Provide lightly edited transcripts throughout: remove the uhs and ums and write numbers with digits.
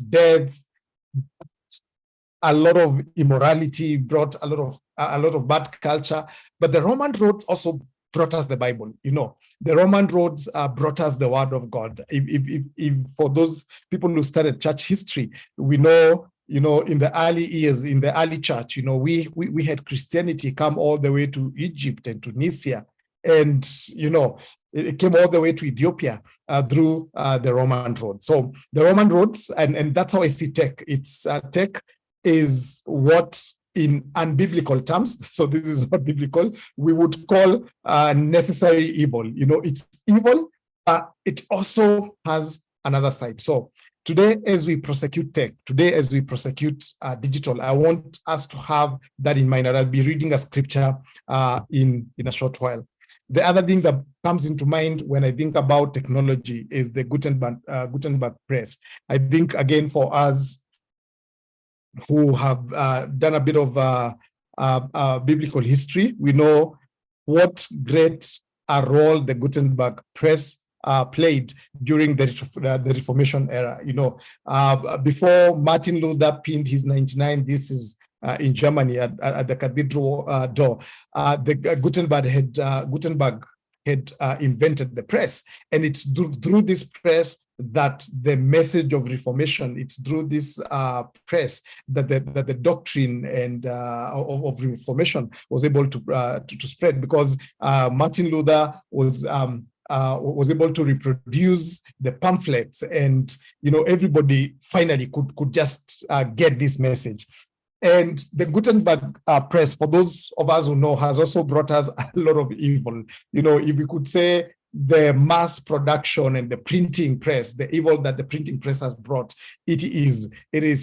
death, a lot of immorality, brought a lot of bad culture. But the Roman roads also brought us the Bible. The Roman roads brought us the Word of God. If for those people who studied church history, we know, in the early years, in the early church, we had Christianity come all the way to Egypt and Tunisia, and it came all the way to Ethiopia through the Roman road. So the Roman roads, and that's how I see tech. It's tech is what, in unbiblical terms, so this is not biblical, we would call necessary evil. It's evil, but it also has another side. So today, as we prosecute tech, today, as we prosecute digital, I want us to have that in mind, and I'll be reading a scripture in a short while. The other thing that comes into mind when I think about technology is the Gutenberg Press. I think, again, for us who have done a bit of biblical history, we know what great a role the Gutenberg Press played during the Reformation era. Before Martin Luther pinned his 99 theses in Germany at the cathedral door, the Gutenberg had invented the press, and it's through this press that the message of Reformation, it's through this press that the doctrine and of Reformation was able to spread, because Martin Luther was able to reproduce the pamphlets, and everybody finally could just get this message. And the Gutenberg Press, for those of us who know, has also brought us a lot of evil. If we could say the mass production and the printing press, the evil that the printing press has brought, it is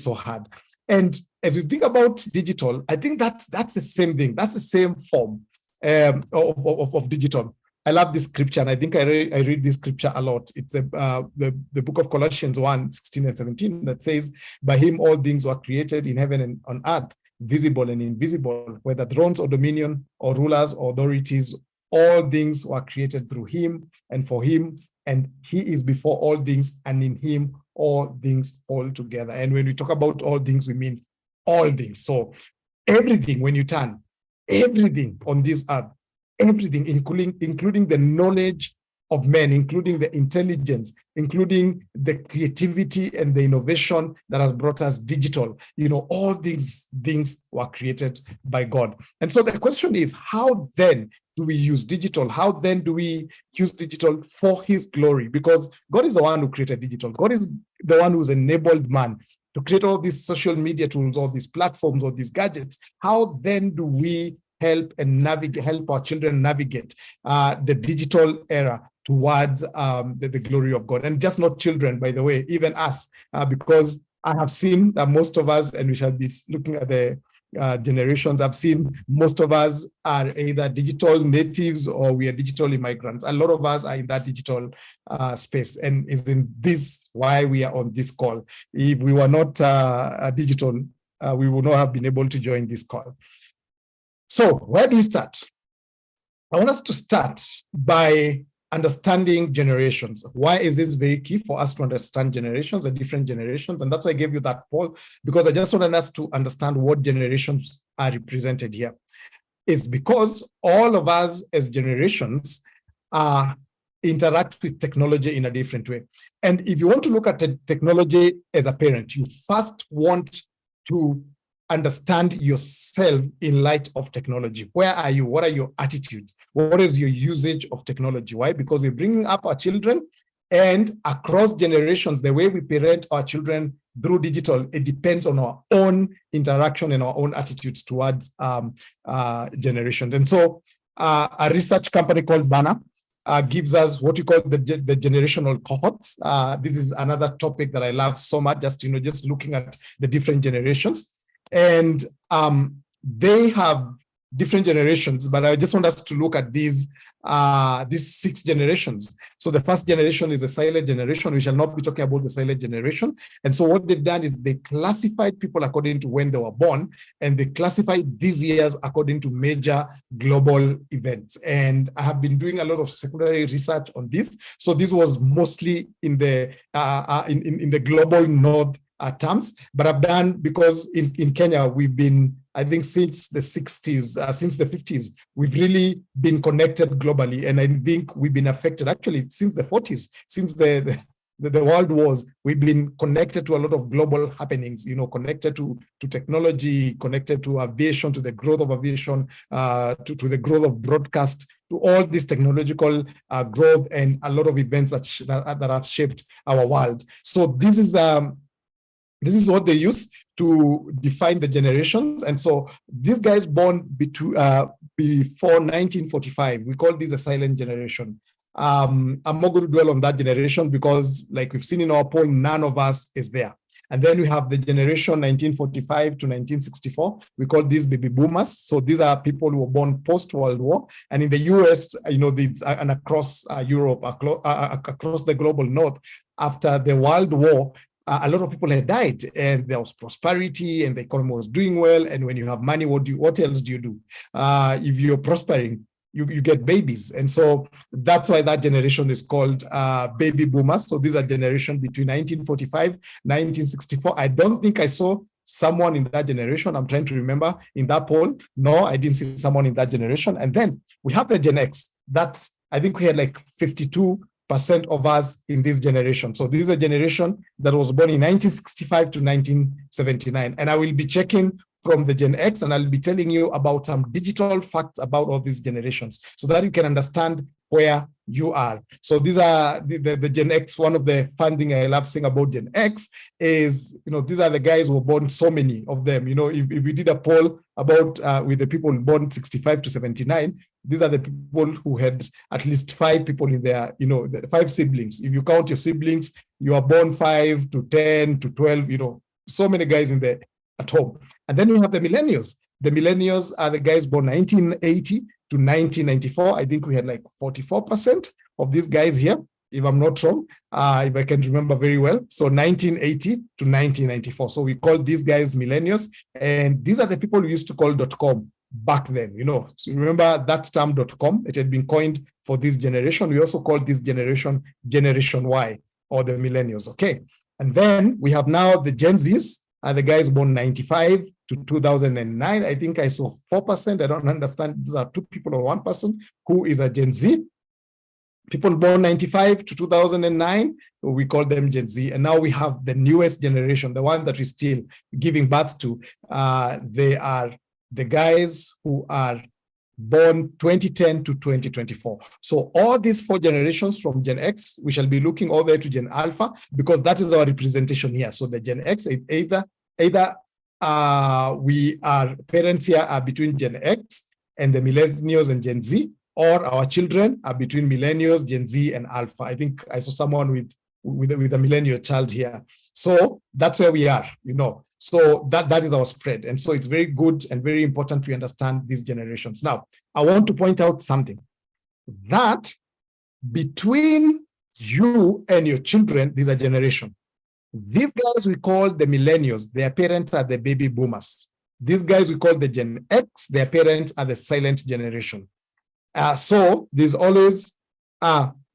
so hard. And as we think about digital, I think that's the same thing. That's the same form of digital. I love this scripture, and I think I read this scripture a lot. It's the book of Colossians 1:16 and 17 that says, "By him all things were created in heaven and on earth, visible and invisible, whether thrones or dominion or rulers or authorities, all things were created through him and for him, and he is before all things, and in him all things hold together." And when we talk about all things, we mean all things. So everything, when you turn, everything on this earth, everything, including the knowledge of men, including the intelligence, including the creativity and the innovation that has brought us digital, all these things were created by God. And so the question is, how then do we use digital? How then do we use digital for his glory? Because God is the one who created digital. God is the one who's enabled man to create all these social media tools, all these platforms, all these gadgets. How then do we help our children navigate the digital era towards the glory of God? And just not children, by the way, even us, because I have seen that most of us, and we shall be looking at the generations, I've seen most of us are either digital natives or we are digital immigrants. A lot of us are in that digital space, and is in this why we are on this call. If we were not digital, we would not have been able to join this call. So where do we start? I want us to start by understanding generations. Why is this very key for us to understand generations and different generations? And that's why I gave you that poll, because I just wanted us to understand what generations are represented here. It's because all of us as generations interact with technology in a different way. And if you want to look at technology as a parent, you first want to understand yourself in light of technology. Where are you? What are your attitudes? What is your usage of technology? Why? Because we're bringing up our children, and across generations, the way we parent our children through digital, it depends on our own interaction and our own attitudes towards generations. And so a research company called Banner gives us what we call the generational cohorts. This is another topic that I love so much, just looking at the different generations. And they have different generations, but I just want us to look at these 6 generations. So the first generation is a silent generation. We shall not be talking about the silent generation. And so what they've done is they classified people according to when they were born, and they classified these years according to major global events. And I have been doing a lot of secondary research on this. So this was mostly in the in the global north terms, but I've done, because in Kenya, we've been, I think since the 60s, since the 50s, we've really been connected globally. And I think we've been affected actually since the 40s, since the world wars, we've been connected to a lot of global happenings, connected to technology, connected to aviation, to the growth of aviation, to the growth of broadcast, to all this technological growth and a lot of events that have shaped our world. So this is what they use to define the generations. And so these guys born before 1945, we call this a silent generation. I'm not going to dwell on that generation because, like we've seen in our poll, none of us is there. And then we have the generation 1945 to 1964. We call these baby boomers. So these are people who were born post-World War. And in the US, and across Europe, across the global north, after the World War, a lot of people had died, and there was prosperity, and the economy was doing well. And when you have money, what else do you do? If you're prospering, you get babies. And so that's why that generation is called baby boomers. So these are generation between 1945, 1964. I don't think I saw someone in that generation. I'm trying to remember in that poll. No, I didn't see someone in that generation. And then we have the Gen X. I think we had like 52% of us in this generation. So this is a generation that was born in 1965 to 1979. And I will be checking from the Gen X, and I'll be telling you about some digital facts about all these generations so that you can understand where you are. So these are the Gen X. One of the fun thing I love saying about Gen X is, these are the guys who were born, so many of them. If we did a poll about with the people born 65 to 79, these are the people who had at least 5 people in their, 5 siblings. If you count your siblings, you are born 5 to 10 to 12, so many guys at home. And then we have the millennials. The millennials are the guys born 1980 to 1994. I think we had like 44% of these guys here, if I'm not wrong, if I can remember very well. So 1980 to 1994. So we call these guys millennials. And these are the people we used to call .com back then. So remember that term .com, it had been coined for this generation. We also call this generation Generation Y, or the millennials. Okay. And then we have now the Gen Zs. The guys born 95 to 2009. I think I saw 4%. I don't understand. These are 2 people or 1 person who is a Gen Z. People born 95 to 2009, we call them Gen Z. And now we have the newest generation, the one that we're still giving birth to. They are the guys who are born 2010 to 2024. So all these 4 generations from Gen X, we shall be looking all the way to Gen Alpha, because that is our representation here. So the Gen X, either we are parents here are between Gen X and the millennials and Gen Z, or our children are between millennials, Gen Z, and Alpha. I think I saw someone with a millennial child here. So that's where we are, So that is our spread. And so it's very good and very important to understand these generations. Now, I want to point out something, that between you and your children, there's a generation. These guys we call the millennials, their parents are the baby boomers. These guys we call the Gen X, their parents are the silent generation. So there's always,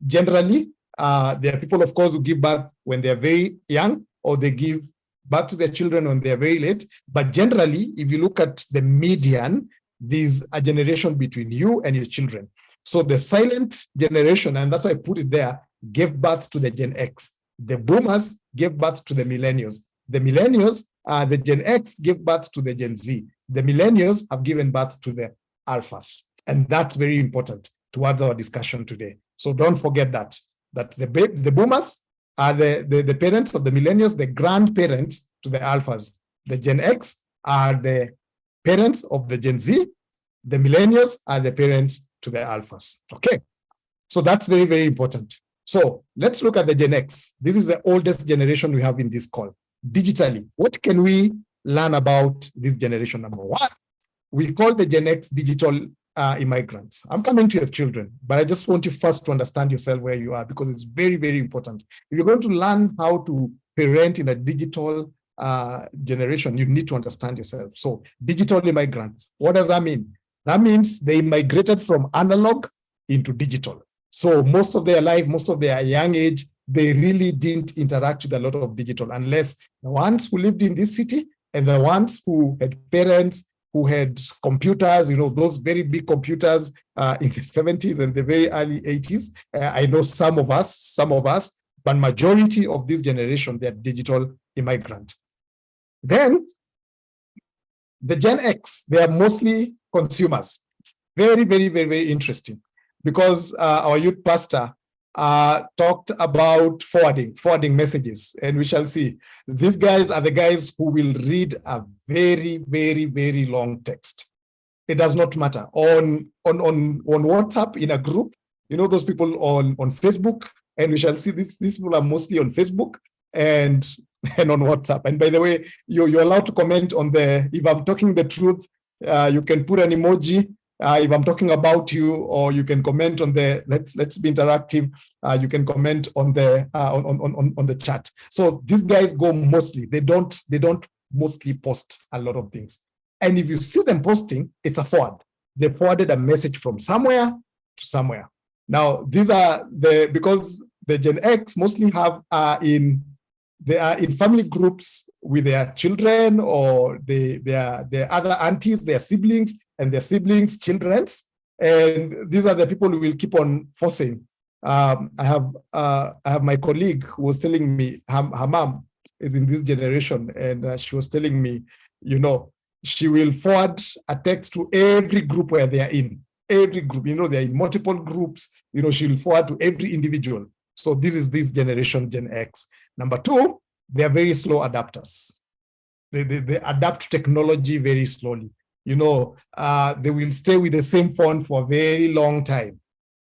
generally, there are people, of course, who give birth when they're very young, or they give birth to their children when they're very late. But generally, if you look at the median, there's a generation between you and your children. So the silent generation, and that's why I put it there, gave birth to the Gen X. The boomers gave birth to the millennials. The millennials, the Gen X, gave birth to the Gen Z. The millennials have given birth to the alphas. And that's very important towards our discussion today. So don't forget that the boomers are the parents of the millennials, the grandparents to the alphas. The Gen X are the parents of the Gen Z. The millennials are the parents to the alphas. Okay. So that's very, very important. So let's look at the Gen X. This is the oldest generation we have in this call. Digitally, what can we learn about this generation? Number 1, we call the Gen X digital immigrants. I'm coming to your children, but I just want you first to understand yourself where you are, because it's very, very important. If you're going to learn how to parent in a digital generation, you need to understand yourself. So digital immigrants, what does that mean? That means they migrated from analog into digital. So most of their life, most of their young age, they really didn't interact with a lot of digital, unless the ones who lived in this city and the ones who had parents who had computers, those very big computers in the 70s and the very early 80s. I know some of us, but majority of this generation, they're digital immigrant. Then the Gen X, they are mostly consumers. It's very, very, very, very interesting, because our youth pastor talked about forwarding messages, and we shall see. These guys are the guys who will read a very, very, very long text. It does not matter. On WhatsApp in a group, those people on Facebook, and we shall see these people are mostly on Facebook and on WhatsApp. And by the way, you're allowed to comment on if I'm talking the truth, you can put an emoji. If I'm talking about you, or you can comment on let's be interactive. You can comment on the chat. So these guys go mostly, they don't mostly post a lot of things. And if you see them posting, it's a forward. They forwarded a message from somewhere to somewhere. Now, these are because the Gen X mostly they are in family groups with their children, or their other aunties, their siblings, and their siblings' children's. And these are the people who will keep on forcing. I have my colleague who was telling me her mom is in this generation, and she was telling me, she will forward a text to every group where they are in. Every group, they're in multiple groups, she will forward to every individual. So this is this generation, Gen X. Number two, they are very slow adapters. They adapt to technology very slowly. They will stay with the same phone for a very long time.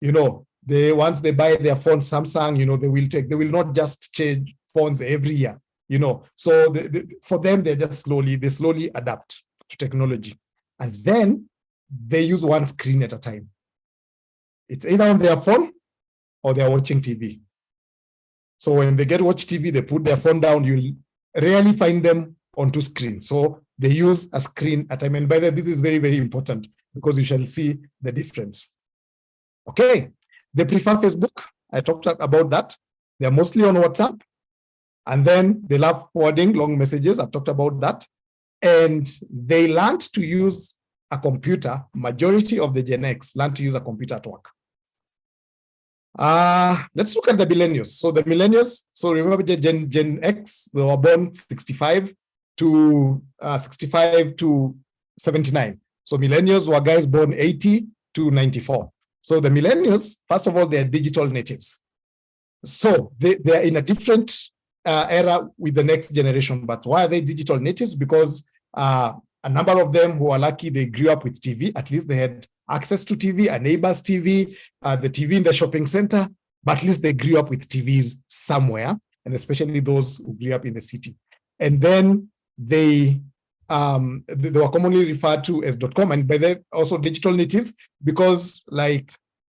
Once they buy their phone, Samsung, they will not just change phones every year. So for them, they slowly adapt to technology. And then they use one screen at a time. It's either on their phone or they're watching TV. So when they get to watch TV, they put their phone down. You'll rarely find them on two screens. So they use a screen at a time. And by the way, this is very, very important, because you shall see the difference. Okay, they prefer Facebook. I talked about that. They're mostly on WhatsApp. And then they love forwarding long messages. I've talked about that. And they learned to use a computer. Majority of the Gen X learned to use a computer at work. Let's look at the millennials. So the millennials, remember Gen X, they were born 65 to 79. So millennials were guys born 80 to 94. So the millennials, first of all, they're digital natives. So they are in a different era with the next generation. But why are they digital natives? Because a number of them who are lucky, they grew up with TV. At least they had access to TV, a neighbor's TV, the TV in the shopping center, but at least they grew up with TVs somewhere, and especially those who grew up in the city. And then they were commonly referred to as .com, and by that also digital natives, because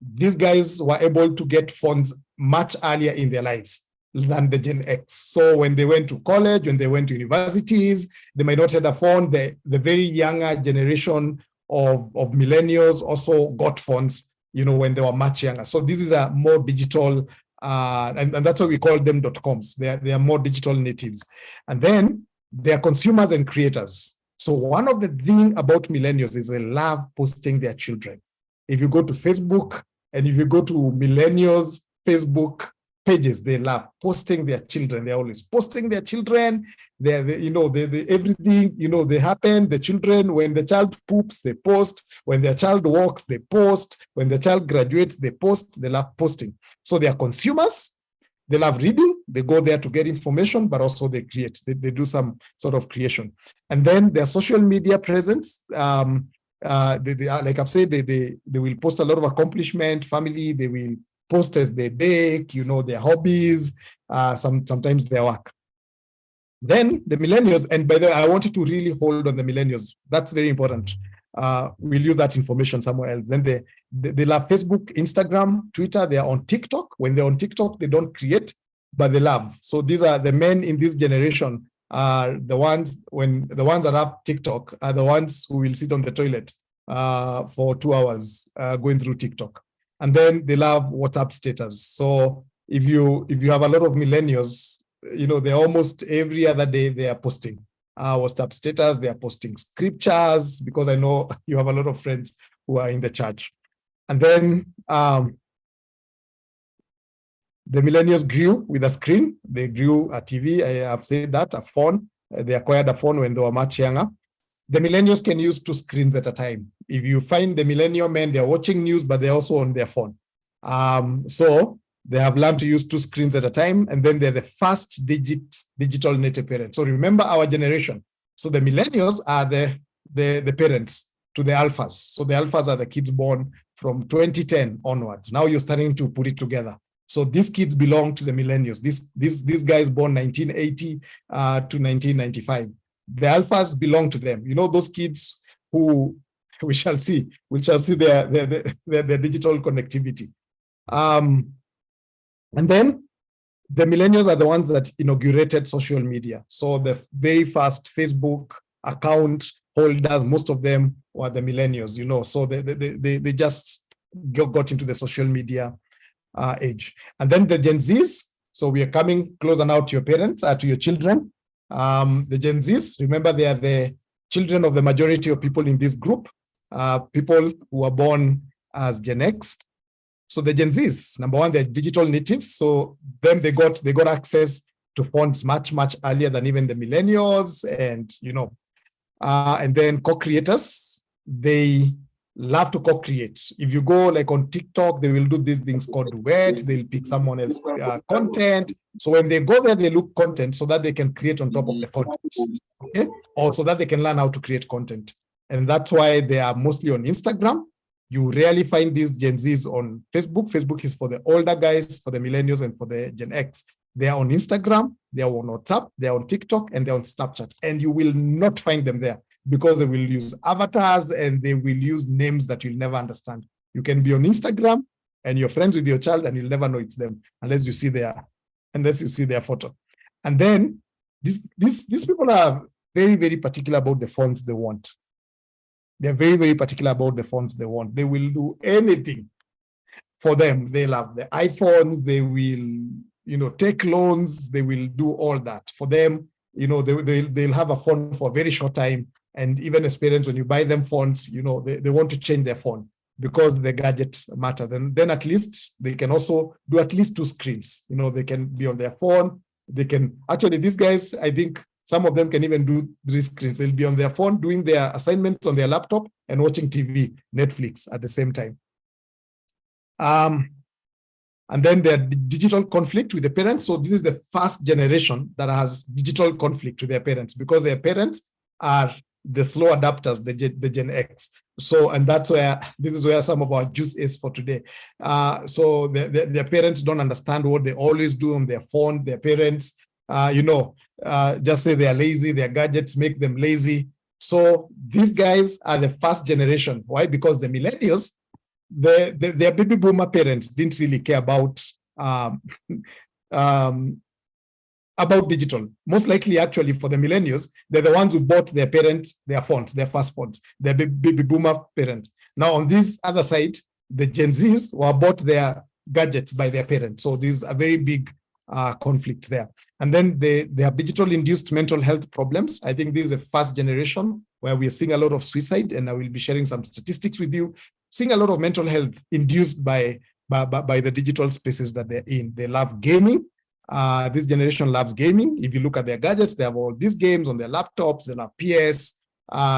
these guys were able to get phones much earlier in their lives than the Gen X. So when they went to college, when they went to universities, they might not have a phone. The very younger generation of millennials also got phones, when they were much younger. So this is a more digital, and that's why we call them .coms. They are more digital natives. And then they are consumers and creators. So one of the things about millennials is they love posting their children. If you go to Facebook and if you go to millennials Facebook pages, they love posting their children. They're always posting their children. They everything, they happen. The children, when the child poops, they post. When their child walks, they post. When the child graduates, they post. They love posting. So they are consumers. They love reading. They go there to get information, but also they create. They do some sort of creation. And then their social media presence. They are, like I've said, they will post a lot of accomplishment, family. They will post as they bake, their hobbies, sometimes their work. Then the millennials, and by the way, I wanted to really hold on the millennials. That's very important. we'll use that information somewhere else. Then they love Facebook, Instagram, Twitter. They are on TikTok. When they're on TikTok, they don't create, but they love. So these are the men in this generation. Are the ones that have TikTok are the ones who will sit on the toilet for 2 hours going through TikTok. And then they love WhatsApp status. So if you have a lot of millennials, they're almost every other day they are posting WhatsApp status, they are posting scriptures, because I know you have a lot of friends who are in the church. And then the millennials grew with a screen. They grew a TV. I have said that, a phone. They acquired a phone when they were much younger. The millennials can use 2 screens at a time. If you find the millennial men, they're watching news, but they're also on their phone. So they have learned to use 2 screens at a time, and then they're the first digital native parents. So remember our generation. So the millennials are the parents to the alphas. So the alphas are the kids born from 2010 onwards. Now you're starting to put it together. So these kids belong to the millennials. These guys born 1980 to 1995. The alphas belong to them. Those kids who we shall see their digital connectivity. And then the millennials are the ones that inaugurated social media. So the very first Facebook account holders, most of them were the millennials, so they just got into the social media age. And then the Gen Zs, so we are coming closer now to your parents, to your children. The Gen Zs, remember, they are the children of the majority of people in this group, people who are born as Gen X. So the Gen Zs, number one, they're digital natives. So then they got access to fonts much, much earlier than even the millennials. And then co-creators, they love to co-create. If you go like on TikTok, they will do these things called duet. They'll pick someone else's content. So when they go there, they look content so that they can create on top of the content, okay? Or so that they can learn how to create content. And that's why they are mostly on Instagram. You rarely find these Gen Zs on Facebook. Facebook is for the older guys, for the millennials, and for the Gen X. They are on Instagram, they are on WhatsApp, they are on TikTok, and they're on Snapchat. And you will not find them there because they will use avatars and they will use names that you'll never understand. You can be on Instagram and you're friends with your child and you'll never know it's them unless you see their photo. And then these people are very, very particular about the fonts they want. They're very, very particular about the fonts they want. They will do anything for them. They love the iPhones. They will, take loans. They will do all that for them. They'll have a phone for a very short time. And even as parents, when you buy them phones, they want to change their phone because the gadget matter. Then at least they can also do at least 2 screens. They can be on their phone. They can actually, these guys, I think, some of them can even do 3 screens. They'll be on their phone doing their assignments on their laptop and watching TV, Netflix at the same time. And then their digital conflict with the parents. So this is the first generation that has digital conflict with their parents because their parents are the slow adapters, the Gen X. So, and this is where some of our juice is for today. So their parents don't understand what they always do on their phone. Their parents, just say they are lazy, their gadgets make them lazy. So these guys are the first generation. Why? Because the millennials, their baby boomer parents didn't really care about digital. Most likely, actually, for the millennials, they're the ones who bought their parents their phones, their first phones, their baby boomer parents. Now, on this other side, the Gen Zs were bought their gadgets by their parents. So there's a very big conflict there. And then they have digital-induced mental health problems. I think this is the first generation where we are seeing a lot of suicide, and I will be sharing some statistics with you, seeing a lot of mental health induced by the digital spaces that they're in. They love gaming. This generation loves gaming. If you look at their gadgets, they have all these games on their laptops. They love PS.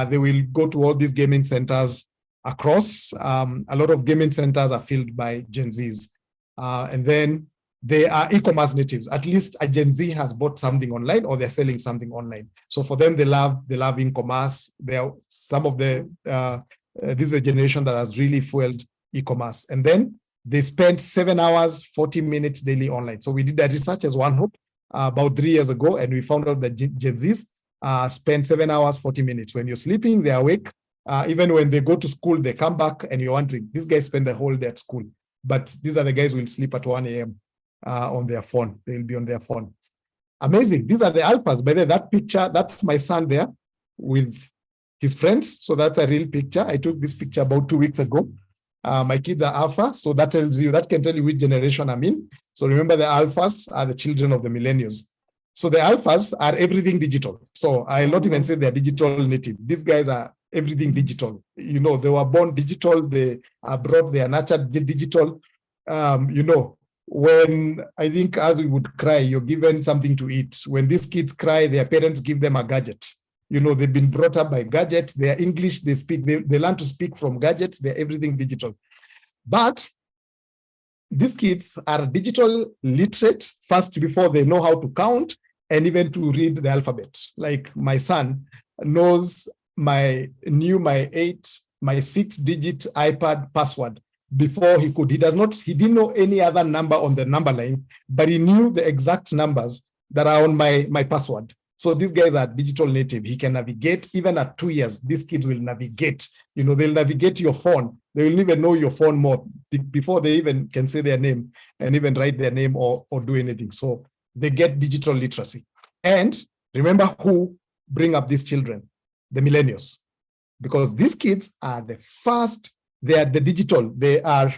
They will go to all these gaming centers across. A lot of gaming centers are filled by Gen Zs. And then they are e-commerce natives. At least a Gen Z has bought something online or they're selling something online. So for them, they love e-commerce. This is a generation that has really fueled e-commerce. And then they spend 7 hours, 40 minutes daily online. So we did that research as One Hope about 3 years ago, and we found out that Gen Zs spend 7 hours, 40 minutes. When you're sleeping, they're awake. Even when they go to school, they come back and you're wondering, these guys spend the whole day at school. But these are the guys who will sleep at 1 a.m. On their phone. They'll be on their phone. Amazing. These are the alphas. By the way, that picture, that's my son there with his friends. So that's a real picture. I took this picture about 2 weeks ago. My kids are alpha. So that can tell you which generation I'm in. So remember, the alphas are the children of the millennials. So the alphas are everything digital. So I'll not even say they're digital native. These guys are everything digital. You know, they were born digital. They are brought, they are nurtured digital. You know, when I think as we would cry, you're given something to eat. When these kids cry, their parents give them a gadget. You know, they've been brought up by gadgets. They're English, they speak, they learn to speak from gadgets. They're everything digital. But these kids are digital literate first before they know how to count and even to read the alphabet. Like my son knows my 6-digit iPad password before he could. He didn't know any other number on the number line, but he knew the exact numbers that are on my password. So these guys are digital native. He can navigate even at 2 years. These kids will navigate. You know, they'll navigate your phone. They will even know your phone more before they even can say their name and even write their name or do anything. So they get digital literacy. And remember who bring up these children? The millennials. Because these kids are the first, they are the digital, they're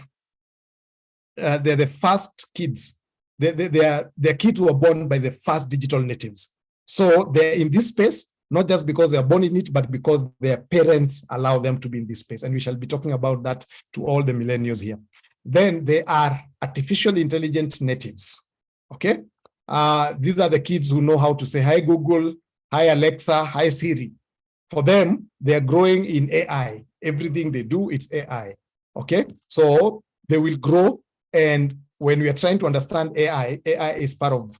the first kids. They're kids who are born by the first digital natives. So they're in this space, not just because they are born in it, but because their parents allow them to be in this space. And we shall be talking about that to all the millennials here. Then they are artificial intelligence natives, okay? These are the kids who know how to say, hi, Google, hi, Alexa, hi, Siri. For them, they're growing in AI. Everything they do, it's AI, okay? So they will grow, and when we are trying to understand AI is part of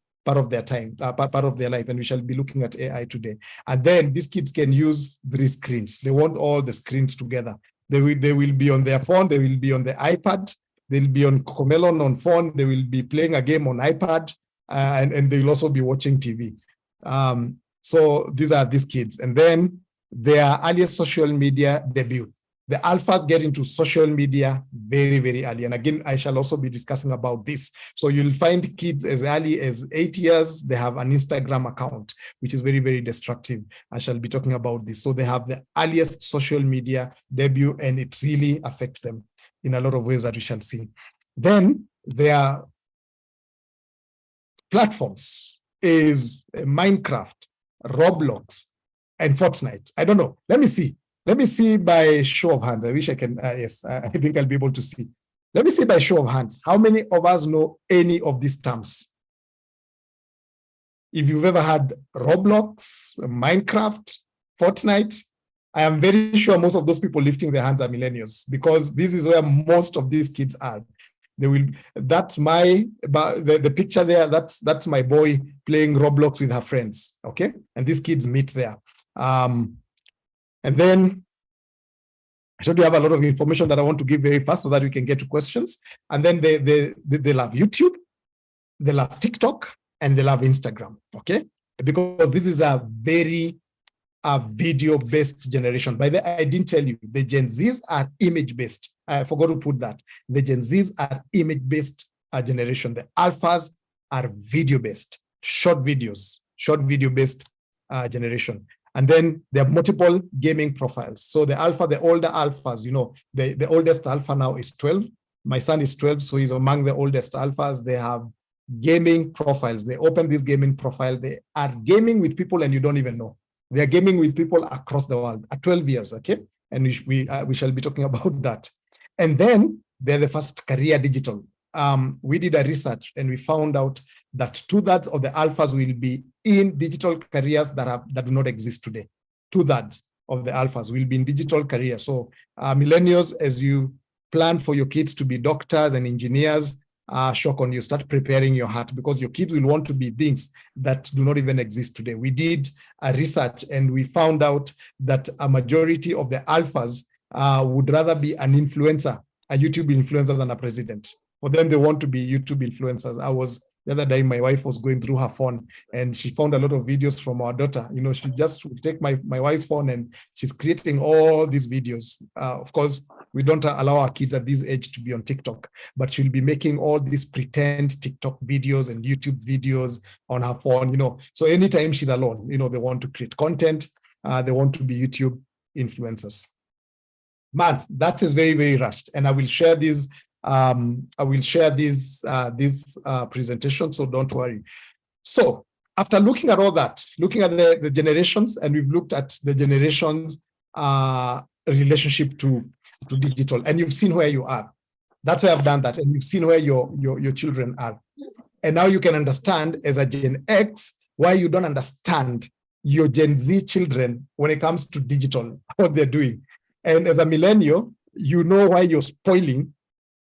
their time, part of their life, and we shall be looking at AI today. And then these kids can use 3 screens. They want all the screens together. They will be on their phone, they will be on the iPad, they'll be on Comelon on phone, they will be playing a game on iPad, and they will also be watching TV. So these are these kids. And then their earliest social media debut. The alphas get into social media very, very early. And again, I shall also be discussing about this. So you'll find kids as early as 8 years, they have an Instagram account, which is very, very destructive. I shall be talking about this. So they have the earliest social media debut, and it really affects them in a lot of ways that we shall see. Then their platforms is Minecraft, Roblox, and Fortnite. I don't know. Let me see. Let me see by show of hands. I wish I can. Yes, I think I'll be able to see. Let me see by show of hands. How many of us know any of these terms? If you've ever had Roblox, Minecraft, Fortnite, I am very sure most of those people lifting their hands are millennials, because this is where most of these kids are. They will. That's the picture there. That's my boy playing Roblox with her friends. Okay, and these kids meet there. And then I should have a lot of information that I want to give very fast so that we can get to questions. And then they love YouTube, they love TikTok, and they love Instagram. Okay, because this is a very video-based generation. By the way, I didn't tell you, the Gen Zs are image-based. I forgot to put that. The Gen Zs are image-based generation. The alphas are video-based, short video-based generation. And then there are multiple gaming profiles. So the older alphas, you know, the oldest alpha now is 12. My son is 12, so he's among the oldest alphas. They have gaming profiles. They open this gaming profile. They are gaming with people and you don't even know. They are gaming with people across the world at 12 years, okay? And we shall be talking about that. And then they're the first career digital. We did a research and we found out that 2/3 of the alphas will be in digital careers that do not exist today. 2/3 of the alphas will be in digital careers. So millennials, as you plan for your kids to be doctors and engineers, Shokon, you start preparing your heart, because your kids will want to be things that do not even exist today. We did a research and we found out that a majority of the alphas would rather be an influencer, a YouTube influencer, than a president. For them, they want to be YouTube influencers. I was The other day, my wife was going through her phone and she found a lot of videos from our daughter. She just would take my wife's phone and she's creating all these videos. Of course, we don't allow our kids at this age to be on TikTok, but she'll be making all these pretend TikTok videos and YouTube videos on her phone, So anytime she's alone, they want to create content, they want to be YouTube influencers. Man, that is very, very rushed. And I will share this presentation, so don't worry. So after looking at all that, looking at the generations, and we've looked at the generations relationship to digital, and you've seen where you are. That's why I've done that, and you've seen where your children are. And now you can understand as a Gen X why you don't understand your Gen Z children when it comes to digital, what they're doing. And as a millennial, you know why you're spoiling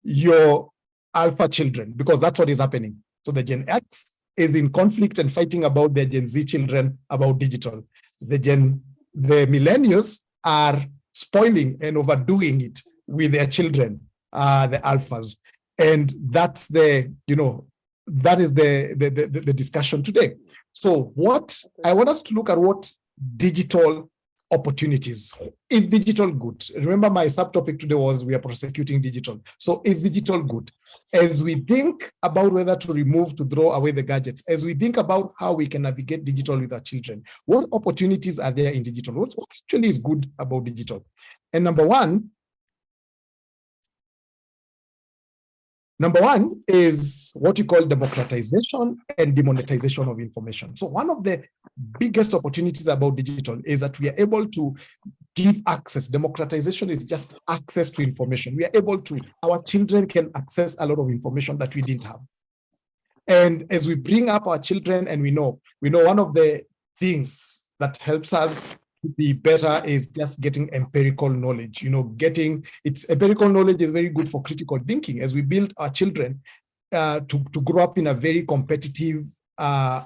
your alpha children, because that's what is happening. So the Gen X is in conflict and fighting about their Gen Z children about digital. The millennials are spoiling and overdoing it with their children, the alphas. And that's that is the discussion today. So what I want us to look at what digital opportunities. Is digital good? Remember, my subtopic today was we are prosecuting digital. So is digital good? As we think about whether to throw away the gadgets, as we think about how we can navigate digital with our children, what opportunities are there in digital? What actually is good about digital? And number one is what you call democratization and demonetization of information. So one of the biggest opportunities about digital is that we are able to give access. Democratization is just access to information. We are able to, our children can access a lot of information that we didn't have. And as we bring up our children, and we know one of the things that helps us to be better is just getting empirical knowledge. Empirical knowledge is very good for critical thinking. As we build our children to grow up in a very competitive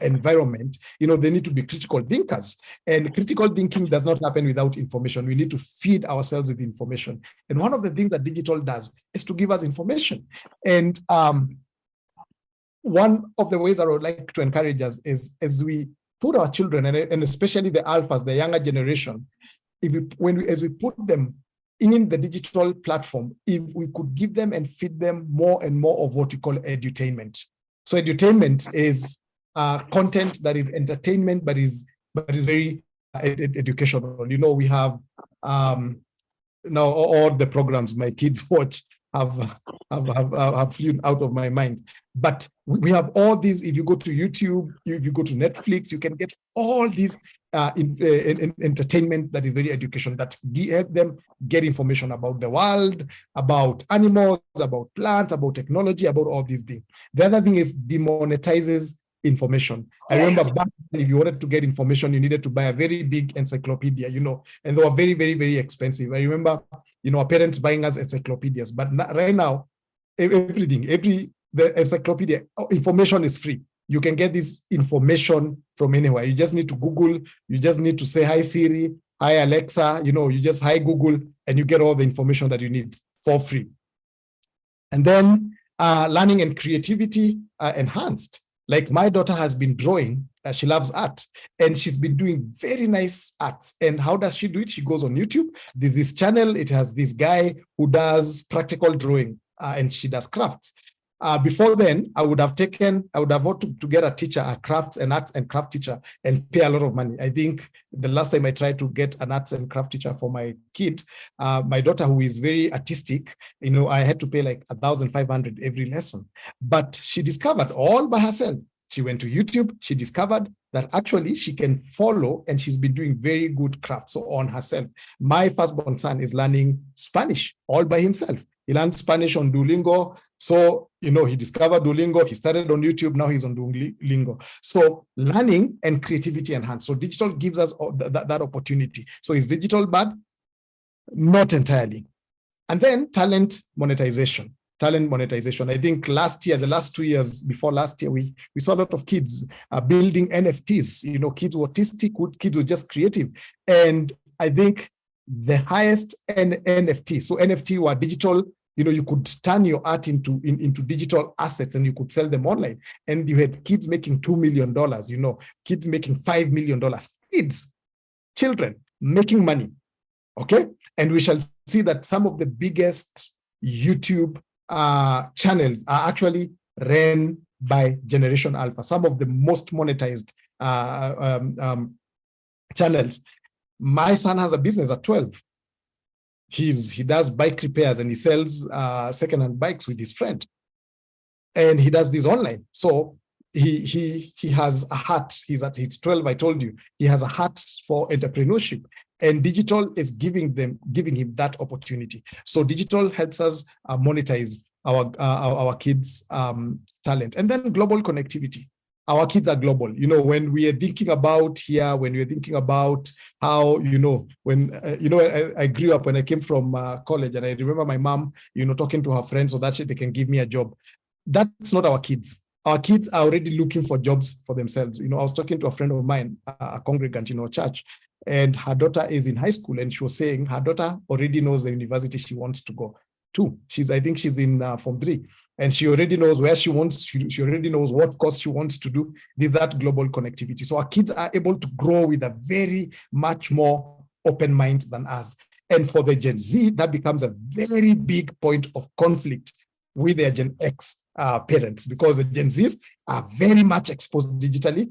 environment, they need to be critical thinkers. And critical thinking does not happen without information. We need to feed ourselves with information. And one of the things that digital does is to give us information. And one of the ways I would like to encourage us is, as we put our children, and especially the alphas, the younger generation, as we put them in the digital platform, if we could give them and feed them more and more of what we call edutainment. So edutainment is content that is entertainment, but is very educational. We have now all the programs my kids watch have flown out of my mind. But we have all these. If you go to YouTube, if you go to Netflix, you can get all these entertainment that is very educational, that help them get information about the world, about animals, about plants, about technology, about all these things. The other thing is demonetizes information. I remember back then, if you wanted to get information, you needed to buy a very big encyclopedia, and they were very, very, very expensive. I remember, our parents buying us encyclopedias, but right now, the encyclopedia information is free. You can get this information from anywhere. You just need to Google. You just need to say, hi Siri, hi Alexa, you just hi Google, and you get all the information that you need for free. And then learning and creativity enhanced. Like my daughter has been drawing, she loves art, and she's been doing very nice arts. And how does she do it? She goes on YouTube. There's this channel, it has this guy who does practical drawing, and she does crafts. Before then, I would have wanted to get a teacher, a crafts and arts and craft teacher, and pay a lot of money. I think the last time I tried to get an arts and craft teacher for my kid, my daughter, who is very artistic, I had to pay like 1,500 every lesson. But she discovered all by herself. She went to YouTube, she discovered that actually she can follow, and she's been doing very good crafts on herself. My firstborn son is learning Spanish all by himself. He learned Spanish on Duolingo. So, he discovered Duolingo. He started on YouTube. Now he's on Duolingo. So learning and creativity enhanced. So digital gives us that opportunity. So is digital bad? Not entirely. And then talent monetization. I think the last 2 years before last year, we saw a lot of kids building NFTs. Kids were artistic, kids were just creative. And I think the highest NFT, so NFT were digital you could turn your art into digital assets and you could sell them online. And you had kids making $2 million, kids making $5 million, children making money. Okay. And we shall see that some of the biggest YouTube channels are actually ran by Generation Alpha, some of the most monetized channels. My son has a business at 12. He does bike repairs and he sells secondhand bikes with his friend. And he does this online. So he has a heart. He's 12, I told you. He has a heart for entrepreneurship. And digital is giving him that opportunity. So digital helps us monetize our kids' talent. And then global connectivity. Our kids are global. When we are thinking about here, when we're thinking about how, I grew up when I came from college, and I remember my mom, talking to her friends so that they can give me a job. That's not our kids. Our kids are already looking for jobs for themselves. I was talking to a friend of mine, a congregant in our church, and her daughter is in high school, and she was saying her daughter already knows the university she wants to go to. I think she's in Form 3, and she already knows where she wants. She already knows what course she wants to do. There's that global connectivity. So our kids are able to grow with a very much more open mind than us. And for the Gen Z, that becomes a very big point of conflict with their Gen X parents, because the Gen Zs are very much exposed digitally.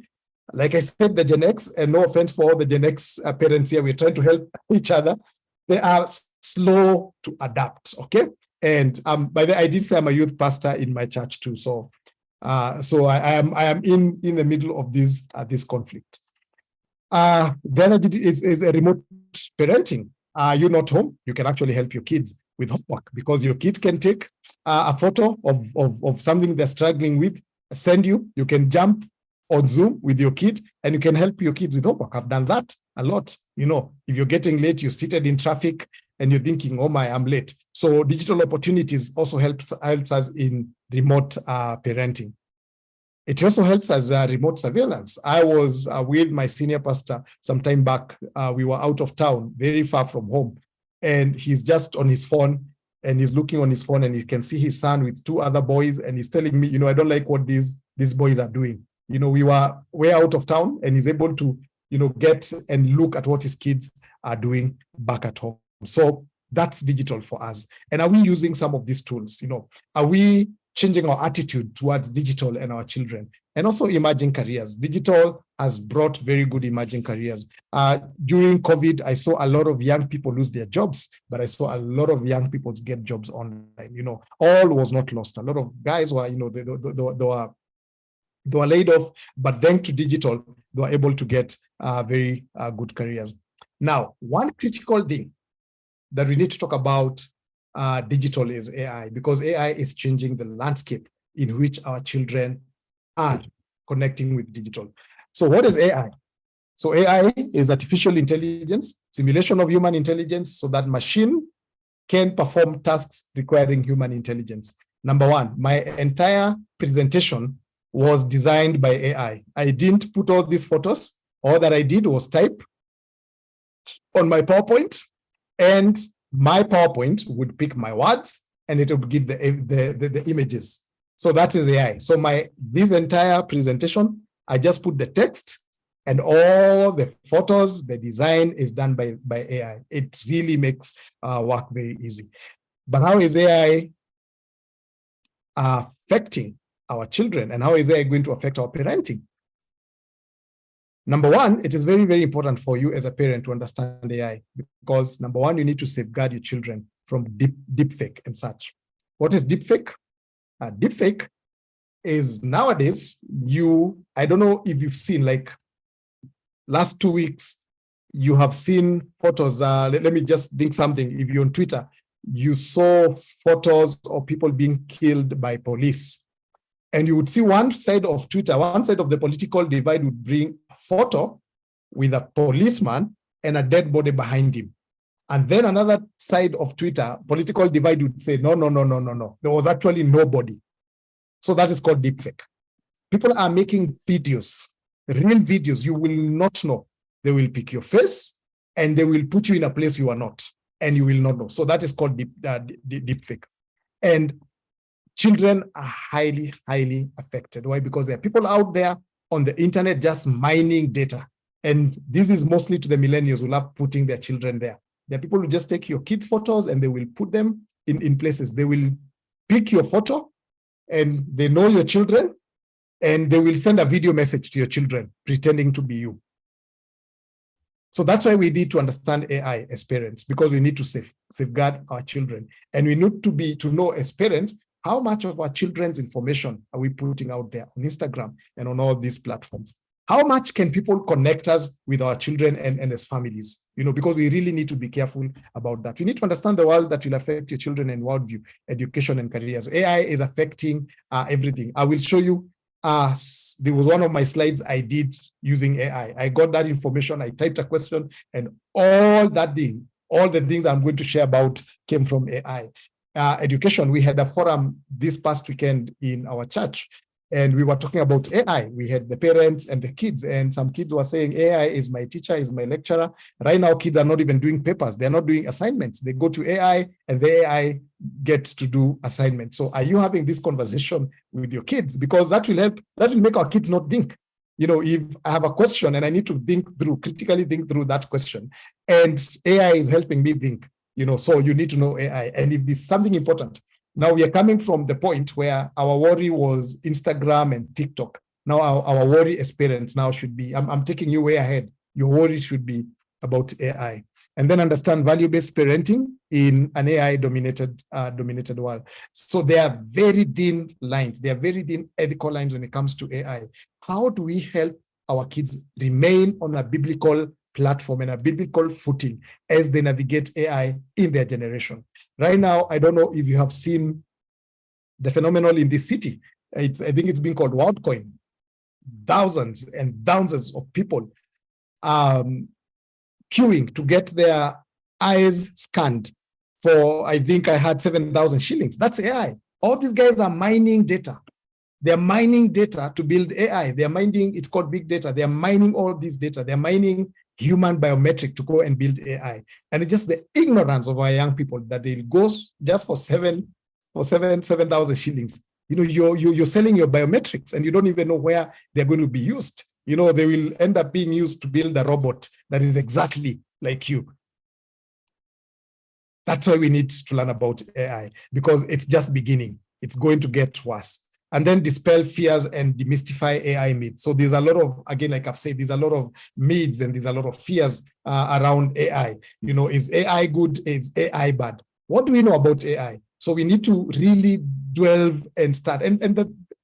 Like I said, the Gen X, and no offense for all the Gen X parents here, we're trying to help each other. They are slow to adapt, okay? And by the way, I did say I'm a youth pastor in my church too. So I am in the middle of this conflict. The other is a remote parenting. You're not home, you can actually help your kids with homework, because your kid can take a photo of something they're struggling with, send you. You can jump on Zoom with your kid and you can help your kids with homework. I've done that a lot. If you're getting late, you're seated in traffic and you're thinking, oh my, I'm late. So digital opportunities also helps us in remote parenting. It also helps as remote surveillance. I was with my senior pastor some time back. We were out of town, very far from home, and he's just on his phone, and he's looking on his phone, and he can see his son with 2 other boys, and he's telling me, I don't like what these boys are doing. We were way out of town, and he's able to, get and look at what his kids are doing back at home. So that's digital for us. And are we using some of these tools? Are we changing our attitude towards digital and our children? And also emerging careers. Digital has brought very good emerging careers. During COVID, I saw a lot of young people lose their jobs, but I saw a lot of young people get jobs online. All was not lost. A lot of guys were, they were laid off, but thanks to digital, they were able to get very good careers. Now, one critical thing that we need to talk about digital is AI, because AI is changing the landscape in which our children are connecting with digital. So what is AI? So AI is artificial intelligence, simulation of human intelligence, so that machine can perform tasks requiring human intelligence. Number one, my entire presentation was designed by AI. I didn't put all these photos. All that I did was type on my PowerPoint, and my PowerPoint would pick my words and it would give the images. So that is AI. So this entire presentation, I just put the text, and all the photos, the design is done by AI. It really makes work very easy. But how is AI affecting our children, and how is AI going to affect our parenting? Number one, it is very, very important for you as a parent to understand AI, because number one, you need to safeguard your children from deepfake and such. What is deepfake? Deepfake is nowadays, I don't know if you've seen, like last 2 weeks, you have seen photos. Let me just think something. If you're on Twitter, you saw photos of people being killed by police. And you would see one side of Twitter, one side of the political divide would bring a photo with a policeman and a dead body behind him. And then another side of Twitter, political divide would say, no. There was actually nobody. So that is called deepfake. People are making videos, real videos. You will not know. They will pick your face and they will put you in a place you are not, and you will not know. So that is called deepfake. And children are highly, highly affected. Why? Because there are people out there on the internet just mining data. And this is mostly to the millennials who love putting their children there. There are people who just take your kids' photos and they will put them in places. They will pick your photo and they know your children and they will send a video message to your children pretending to be you. So that's why we need to understand AI as parents, because we need to safeguard our children. And we need to know as parents, how much of our children's information are we putting out there on Instagram and on all these platforms? How much can people connect us with our children and as families? Because we really need to be careful about that. We need to understand the world that will affect your children and worldview, education and careers. AI is affecting everything. I will show you. There was one of my slides I did using AI. I got that information, I typed a question, and all the things I'm going to share about came from AI. Education, we had a forum this past weekend in our church, and we were talking about AI. We had the parents and the kids, and some kids were saying, AI is my teacher, is my lecturer. Right now, kids are not even doing papers. They're not doing assignments. They go to AI, and the AI gets to do assignments. So are you having this conversation with your kids? Because that will help, that will make our kids not think. If I have a question and I need to critically think through that question, and AI is helping me think, so you need to know AI. And if there's something important, now we are coming from the point where our worry was Instagram and TikTok. Now our worry as parents now should be, I'm taking you way ahead. Your worry should be about AI. And then understand value-based parenting in an AI-dominated world. So there are very thin lines. There are very thin ethical lines when it comes to AI. How do we help our kids remain on a biblical platform and a biblical footing as they navigate AI in their generation? Right now, I don't know if you have seen the phenomenon in this city. I think it's been called WorldCoin. Thousands and thousands of people queuing to get their eyes scanned for, I think I had 7,000 shillings. That's AI. All these guys are mining data. They're mining data to build AI. They're mining, it's called big data. They're mining all this data. They're mining human biometric to go and build AI. And it's just the ignorance of our young people that they'll go just for 7,000 shillings. You're selling your biometrics and you don't even know where they're going to be used. They will end up being used to build a robot that is exactly like you. That's why we need to learn about AI, because it's just beginning. It's going to get worse. And then dispel fears and demystify AI myths. So there's a lot of, again, like I've said, there's a lot of myths and there's a lot of fears around AI. Is AI good? Is AI bad? What do we know about AI? So we need to really delve and start. And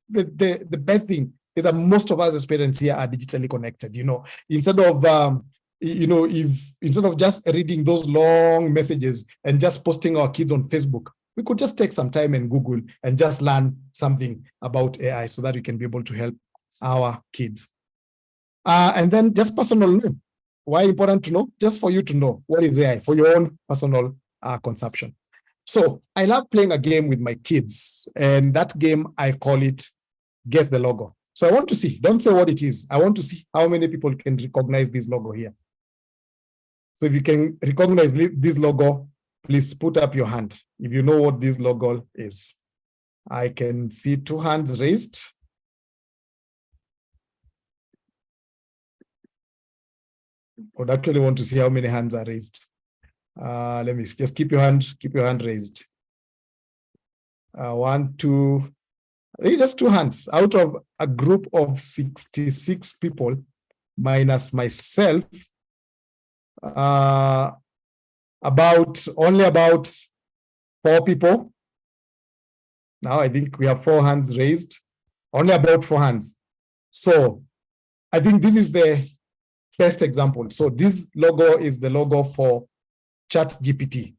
the best thing is that most of us as parents here are digitally connected. Instead of just reading those long messages and just posting our kids on Facebook, we could just take some time and Google and just learn something about AI so that we can be able to help our kids. And then just personal know. Why important to know? Just for you to know what is AI for your own personal consumption. So I love playing a game with my kids, and that game, I call it Guess the Logo. So I want to see, don't say what it is. I want to see how many people can recognize this logo here. So if you can recognize this logo, please put up your hand if you know what this logo is. I can see 2 hands raised. I would actually want to see how many hands are raised. Let me just keep your hand raised. 1, 2, just 2 hands out of a group of 66 people minus myself. Only about 4 people. Now I think we have 4 hands raised, only about 4 hands. So I think this is the first example. So this logo is the logo for ChatGPT.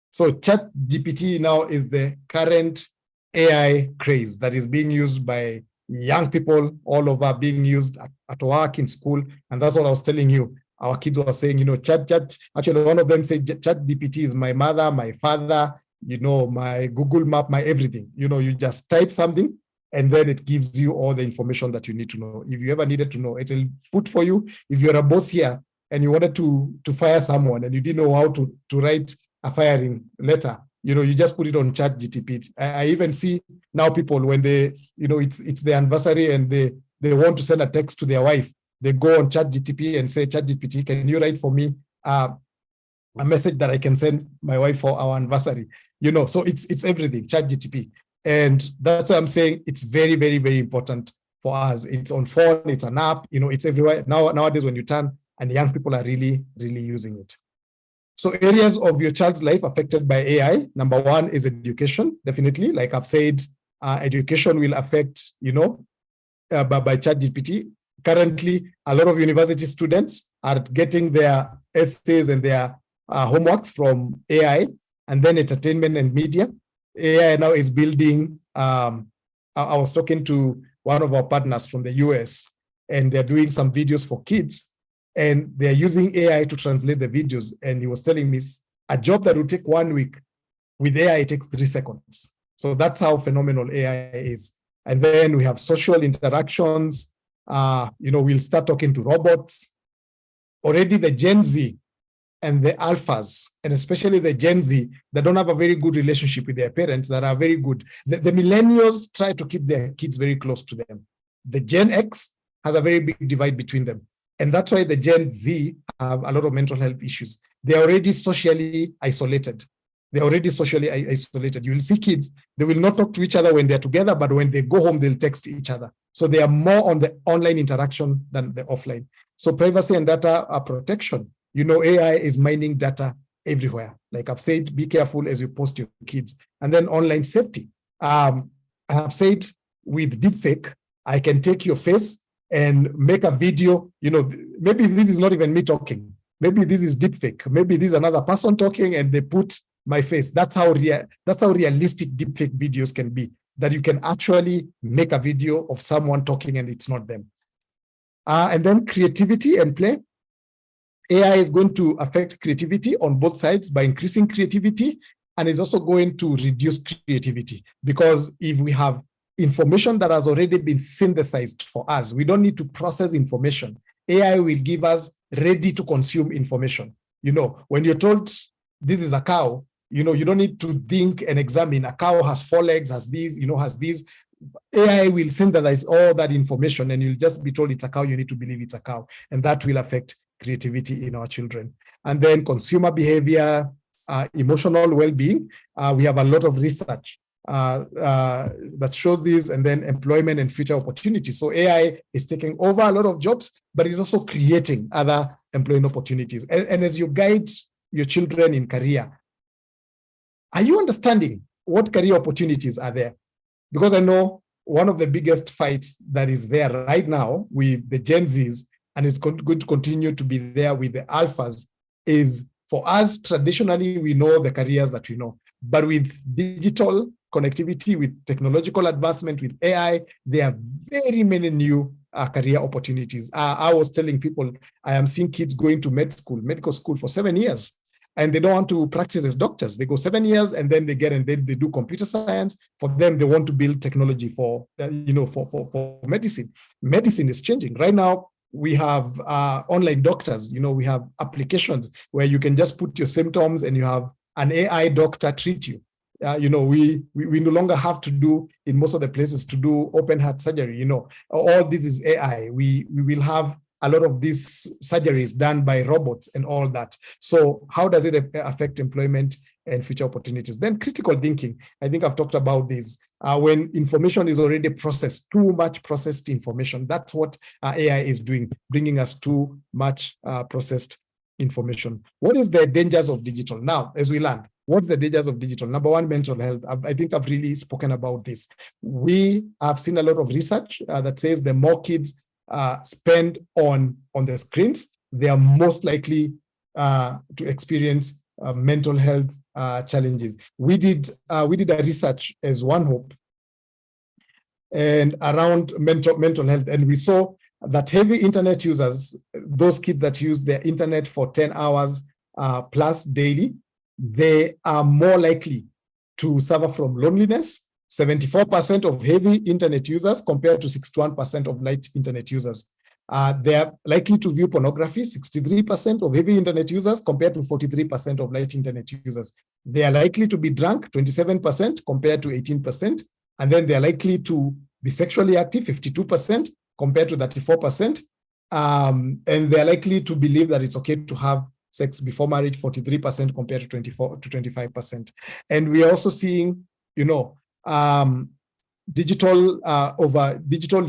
So ChatGPT now is the current AI craze that is being used by young people all over, being used at work, in school. And that's what I was telling you. Our kids were saying, actually one of them said ChatGPT is my mother, my father, my Google map, my everything. You just type something and then it gives you all the information that you need to know. If you ever needed to know, it will put for you. If you're a boss here and you wanted to fire someone and you didn't know how to write a firing letter, you just put it on ChatGPT. I even see now people when they, it's their anniversary and they want to send a text to their wife, they go on ChatGPT and say, ChatGPT, can you write for me a message that I can send my wife for our anniversary? So it's everything, ChatGPT. And that's why I'm saying it's very, very, very important for us. It's on phone, it's an app, it's everywhere. Nowadays, when you turn, and young people are really, really using it. So areas of your child's life affected by AI, number one is education, definitely. Like I've said, education will affect, by ChatGPT. Currently, a lot of university students are getting their essays and their homeworks from AI, and then entertainment and media. AI now is building, I was talking to one of our partners from the US, and they're doing some videos for kids, and they're using AI to translate the videos. And he was telling me a job that would take 1 week, with AI, it takes 3 seconds. So that's how phenomenal AI is. And then we have social interactions. We'll start talking to robots. Already the Gen Z and the alphas, and especially the Gen Z, that don't have a very good relationship with their parents, that are very good. The millennials try to keep their kids very close to them. The Gen X has a very big divide between them. And that's why the Gen Z have a lot of mental health issues. They're already socially isolated. You'll see kids, they will not talk to each other when they're together, but when they go home, they'll text each other. So they are more on the online interaction than the offline. So privacy and data protection. AI is mining data everywhere. Like I've said, be careful as you post your kids. And then online safety. I have said with deepfake, I can take your face and make a video. Maybe this is not even me talking. Maybe this is deepfake. Maybe this is another person talking and they put my face. That's how realistic deepfake videos can be, that you can actually make a video of someone talking and it's not them. And then creativity and play. AI is going to affect creativity on both sides by increasing creativity, and it's also going to reduce creativity, because if we have information that has already been synthesized for us, we don't need to process information. AI will give us ready to consume information. When you're told this is a cow, you don't need to think and examine. A cow has 4 legs, has these, has these. AI will synthesize all that information, and you'll just be told it's a cow. You need to believe it's a cow, and that will affect creativity in our children. And then consumer behavior, emotional well-being. We have a lot of research that shows this, and then employment and future opportunities. So AI is taking over a lot of jobs, but it's also creating other employment opportunities. And as you guide your children in career, are you understanding what career opportunities are there? Because I know one of the biggest fights that is there right now with the Gen Zs, and it's going to continue to be there with the alphas, is for us, traditionally, we know the careers that we know. But with digital connectivity, with technological advancement, with AI, there are very many new career opportunities. I was telling people, I am seeing kids going to medical school for 7 years, and they don't want to practice as doctors. They go 7 years, and then they they do computer science. For them, they want to build technology for medicine. Medicine is changing right now. We have online doctors. We have applications where you can just put your symptoms and you have an AI doctor treat you. We no longer have to do, in most of the places, to do open heart surgery. All this is AI. We will have a lot of these surgeries done by robots and all that. So how does it affect employment and future opportunities? Then critical thinking. I think I've talked about this. When information is already processed, too much processed information, that's what AI is doing, bringing us too much processed information. What is the dangers of digital? Now, as we learn, what's the dangers of digital? Number one, mental health. I think I've really spoken about this. We have seen a lot of research that says the more kids spend on the screens, they are most likely to experience mental health challenges. We did a research as One Hope and around mental health, and we saw that heavy internet users, those kids that use their internet for 10 hours plus daily, they are more likely to suffer from loneliness. 74% of heavy internet users compared to 61% of light internet users. They are likely to view pornography, 63% of heavy internet users compared to 43% of light internet users. They are likely to be drunk, 27% compared to 18%. And then they are likely to be sexually active, 52% compared to 34%. And they are likely to believe that it's okay to have sex before marriage, 43% compared to 24 to 25%. And we are also seeing, digital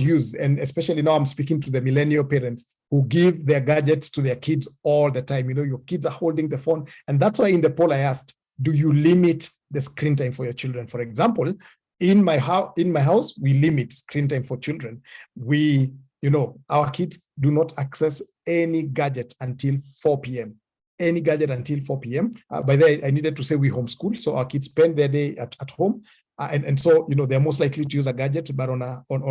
use, and especially now I'm speaking to the millennial parents who give their gadgets to their kids all the time. Your kids are holding the phone, and that's why in the poll I asked, do you limit the screen time for your children? For example, in my house, we limit screen time for children. Our kids do not access any gadget until 4 p.m. Any gadget until 4 p.m. By the way, I needed to say we homeschool, so our kids spend their day at home. And so, they're most likely to use a gadget, but on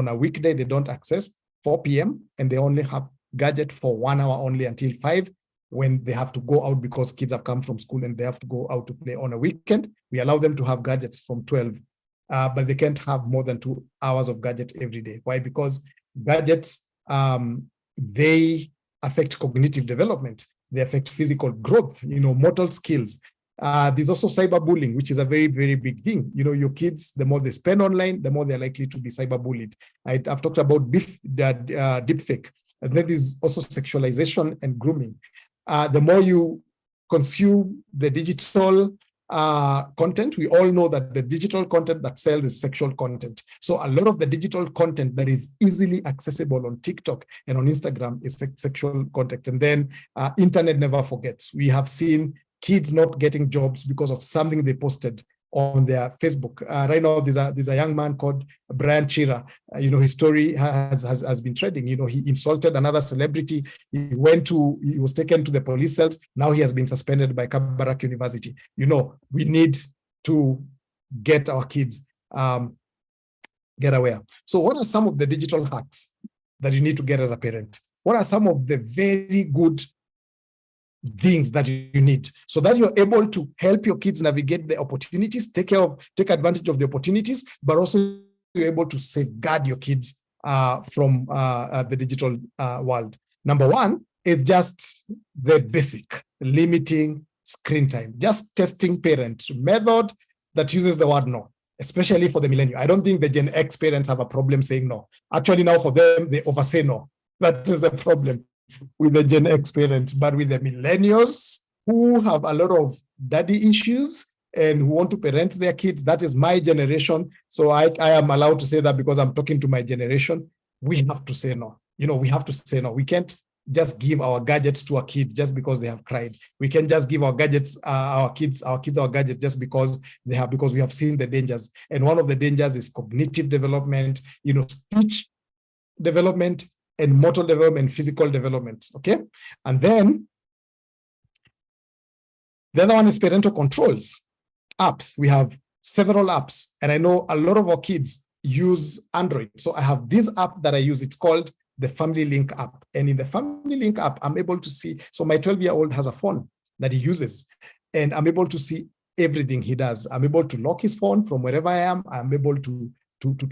a weekday, they don't access 4 p.m. and they only have gadget for 1 hour only until 5 when they have to go out because kids have come from school and they have to go out to play on a weekend. We allow them to have gadgets from 12, but they can't have more than 2 hours of gadget every day. Why? Because gadgets, they affect cognitive development. They affect physical growth, motor skills. There's also cyberbullying, which is a very, very big thing. Your kids, the more they spend online, the more they're likely to be cyberbullied. I've talked about deepfake. And then there's also sexualization and grooming. The more you consume the digital content, we all know that the digital content that sells is sexual content. So a lot of the digital content that is easily accessible on TikTok and on Instagram is sexual content. And then internet never forgets. We have seen kids not getting jobs because of something they posted on their Facebook. Right now, there's a young man called Brian Chira. His story has been trending. He insulted another celebrity. He was taken to the police cells. Now he has been suspended by Kabarak University. We need to get our kids get aware. So what are some of the digital hacks that you need to get as a parent? What are some of the very good things that you need so that you're able to help your kids navigate the opportunities, take advantage of the opportunities, but also you're able to safeguard your kids from the digital world? Number one is just the basic limiting screen time, just testing parent method that uses the word no, especially for the millennial. I don't think the Gen X parents have a problem saying no. Actually, now for them, they oversay no. That is the problem with the Gen X parents, but with the millennials who have a lot of daddy issues and who want to parent their kids, that is my generation. So I am allowed to say that because I'm talking to my generation. We have to say no. We have to say no. We can't just give our gadgets to our kids just because they have cried. We can just give our gadgets, our kids our gadgets just because we have seen the dangers. And one of the dangers is cognitive development, speech development, and motor development, physical development, okay? And then the other one is parental controls, apps. We have several apps, and I know a lot of our kids use Android. So I have this app that I use. It's called the Family Link app. And in the Family Link app, I'm able to see, so my 12-year-old has a phone that he uses, and I'm able to see everything he does. I'm able to lock his phone from wherever I am. I'm able to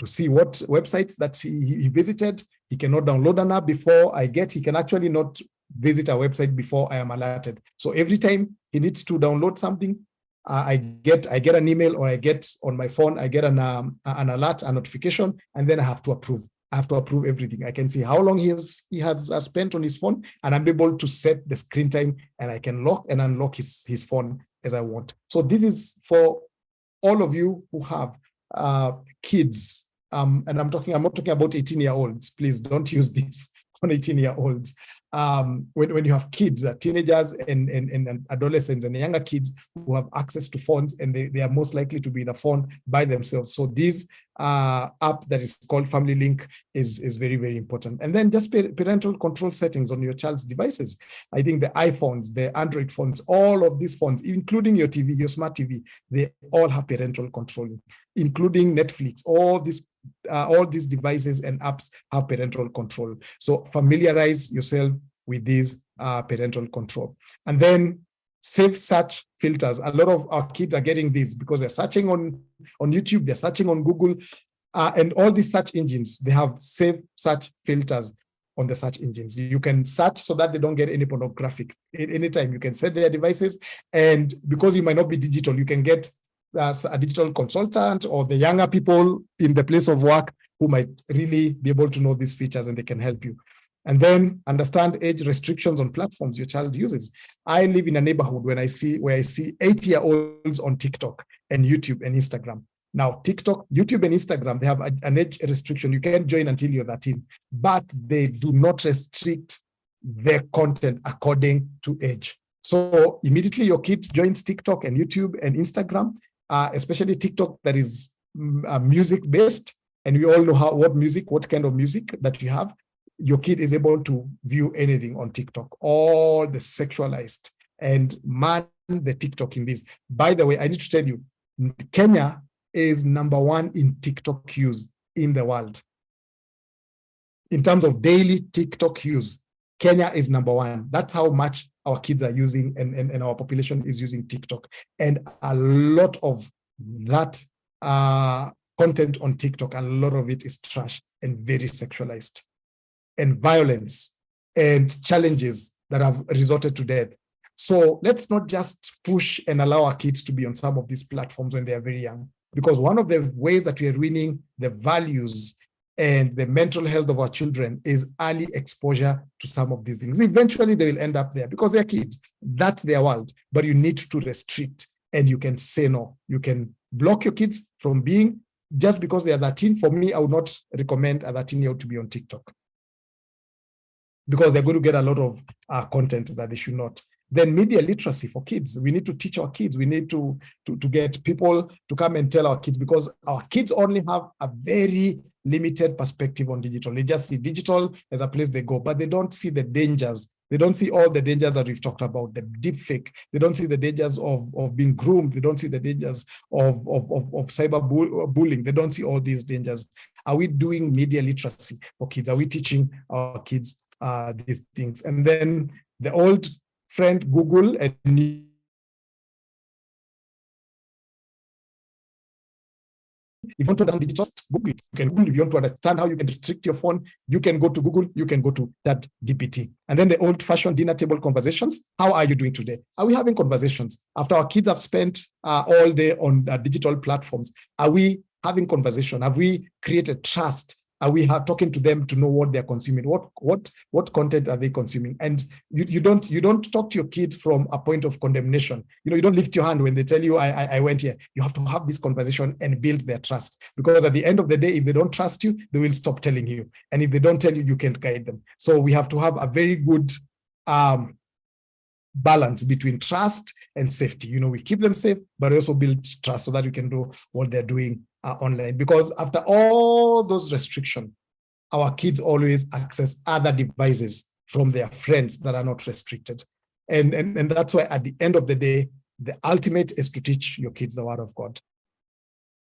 see what websites that he visited. He cannot download an app before he can actually not visit a website before I am alerted. So every time he needs to download something, I get an email, or I get on my phone, I get an alert, a notification, and then I have to approve. I have to approve everything. I can see how long he has spent on his phone, and I'm able to set the screen time, and I can lock and unlock his phone as I want. So this is for all of you who have kids, and I'm not talking about 18-year-olds. Please don't use this on 18-year-olds. When you have kids, teenagers and adolescents and younger kids who have access to phones, and they are most likely to be in the phone by themselves. So this app that is called Family Link is very, very important. And then just parental control settings on your child's devices. I think the iPhones, the Android phones, all of these phones, including your TV, your smart TV, they all have parental control, including Netflix. All these devices and apps have parental control. So familiarize yourself with these parental control. And then safe search filters. A lot of our kids are getting this because they're searching on YouTube, they're searching on Google, and all these search engines, they have safe search filters on the search engines. You can search so that they don't get any pornographic anytime. You can set their devices, and because you might not be digital, you can get a digital consultant or the younger people in the place of work who might really be able to know these features, and they can help you. And then understand age restrictions on platforms your child uses. I live in a neighborhood where I see 8-year-olds on TikTok and YouTube and Instagram. Now, TikTok, YouTube, and Instagram, they have an age restriction. You can't join until you're 13, but they do not restrict their content according to age. So immediately your kid joins TikTok and YouTube and Instagram, especially TikTok that is music-based, and we all know what kind of music that you have. Your kid is able to view anything on TikTok, all the sexualized, and man the TikTok in this. By the way, I need to tell you, Kenya is #1 in TikTok use in the world. In terms of daily TikTok use, Kenya is #1. That's how much our kids are using, and our population is using TikTok. And a lot of that content on TikTok, a lot of it is trash and very sexualized, and violence and challenges that have resorted to death. So let's not just push and allow our kids to be on some of these platforms when they are very young, because one of the ways that we are ruining the values and the mental health of our children is early exposure to some of these things. Eventually, they will end up there because they're kids. That's their world. But you need to restrict, and you can say no. You can block your kids from being, just because they are 13. For me, I would not recommend a 13-year-old to be on TikTok, because they're going to get a lot of content that they should not. Then media literacy for kids. We need to teach our kids. We need to get people to come and tell our kids, because our kids only have a very limited perspective on digital. They just see digital as a place they go, but they don't see the dangers. They don't see all the dangers that we've talked about, the deep fake. They don't see the dangers of being groomed. They don't see the dangers of cyber bullying. They don't see all these dangers. Are we doing media literacy for kids? Are we teaching our kids these things? And then the old friend Google, and if you want to understand digital, Google. You can Google. If you want to understand how you can restrict your phone, you can go to Google, you can go to ChatGPT. And then the old-fashioned dinner table conversations. How are you doing today? Are we having conversations? After our kids have spent all day on digital platforms, are we having conversation? Have we created trust? Are we talking to them to know what they're consuming? What content are they consuming? And you don't talk to your kids from a point of condemnation. You don't lift your hand when they tell you, I went here. You have to have this conversation and build their trust. Because at the end of the day, if they don't trust you, they will stop telling you. And if they don't tell you, you can't guide them. So we have to have a very good balance between trust and safety. We keep them safe, but also build trust so that we can do what they're doing online. Because after all those restrictions, our kids always access other devices from their friends that are not restricted. And that's why at the end of the day, the ultimate is to teach your kids the word of God.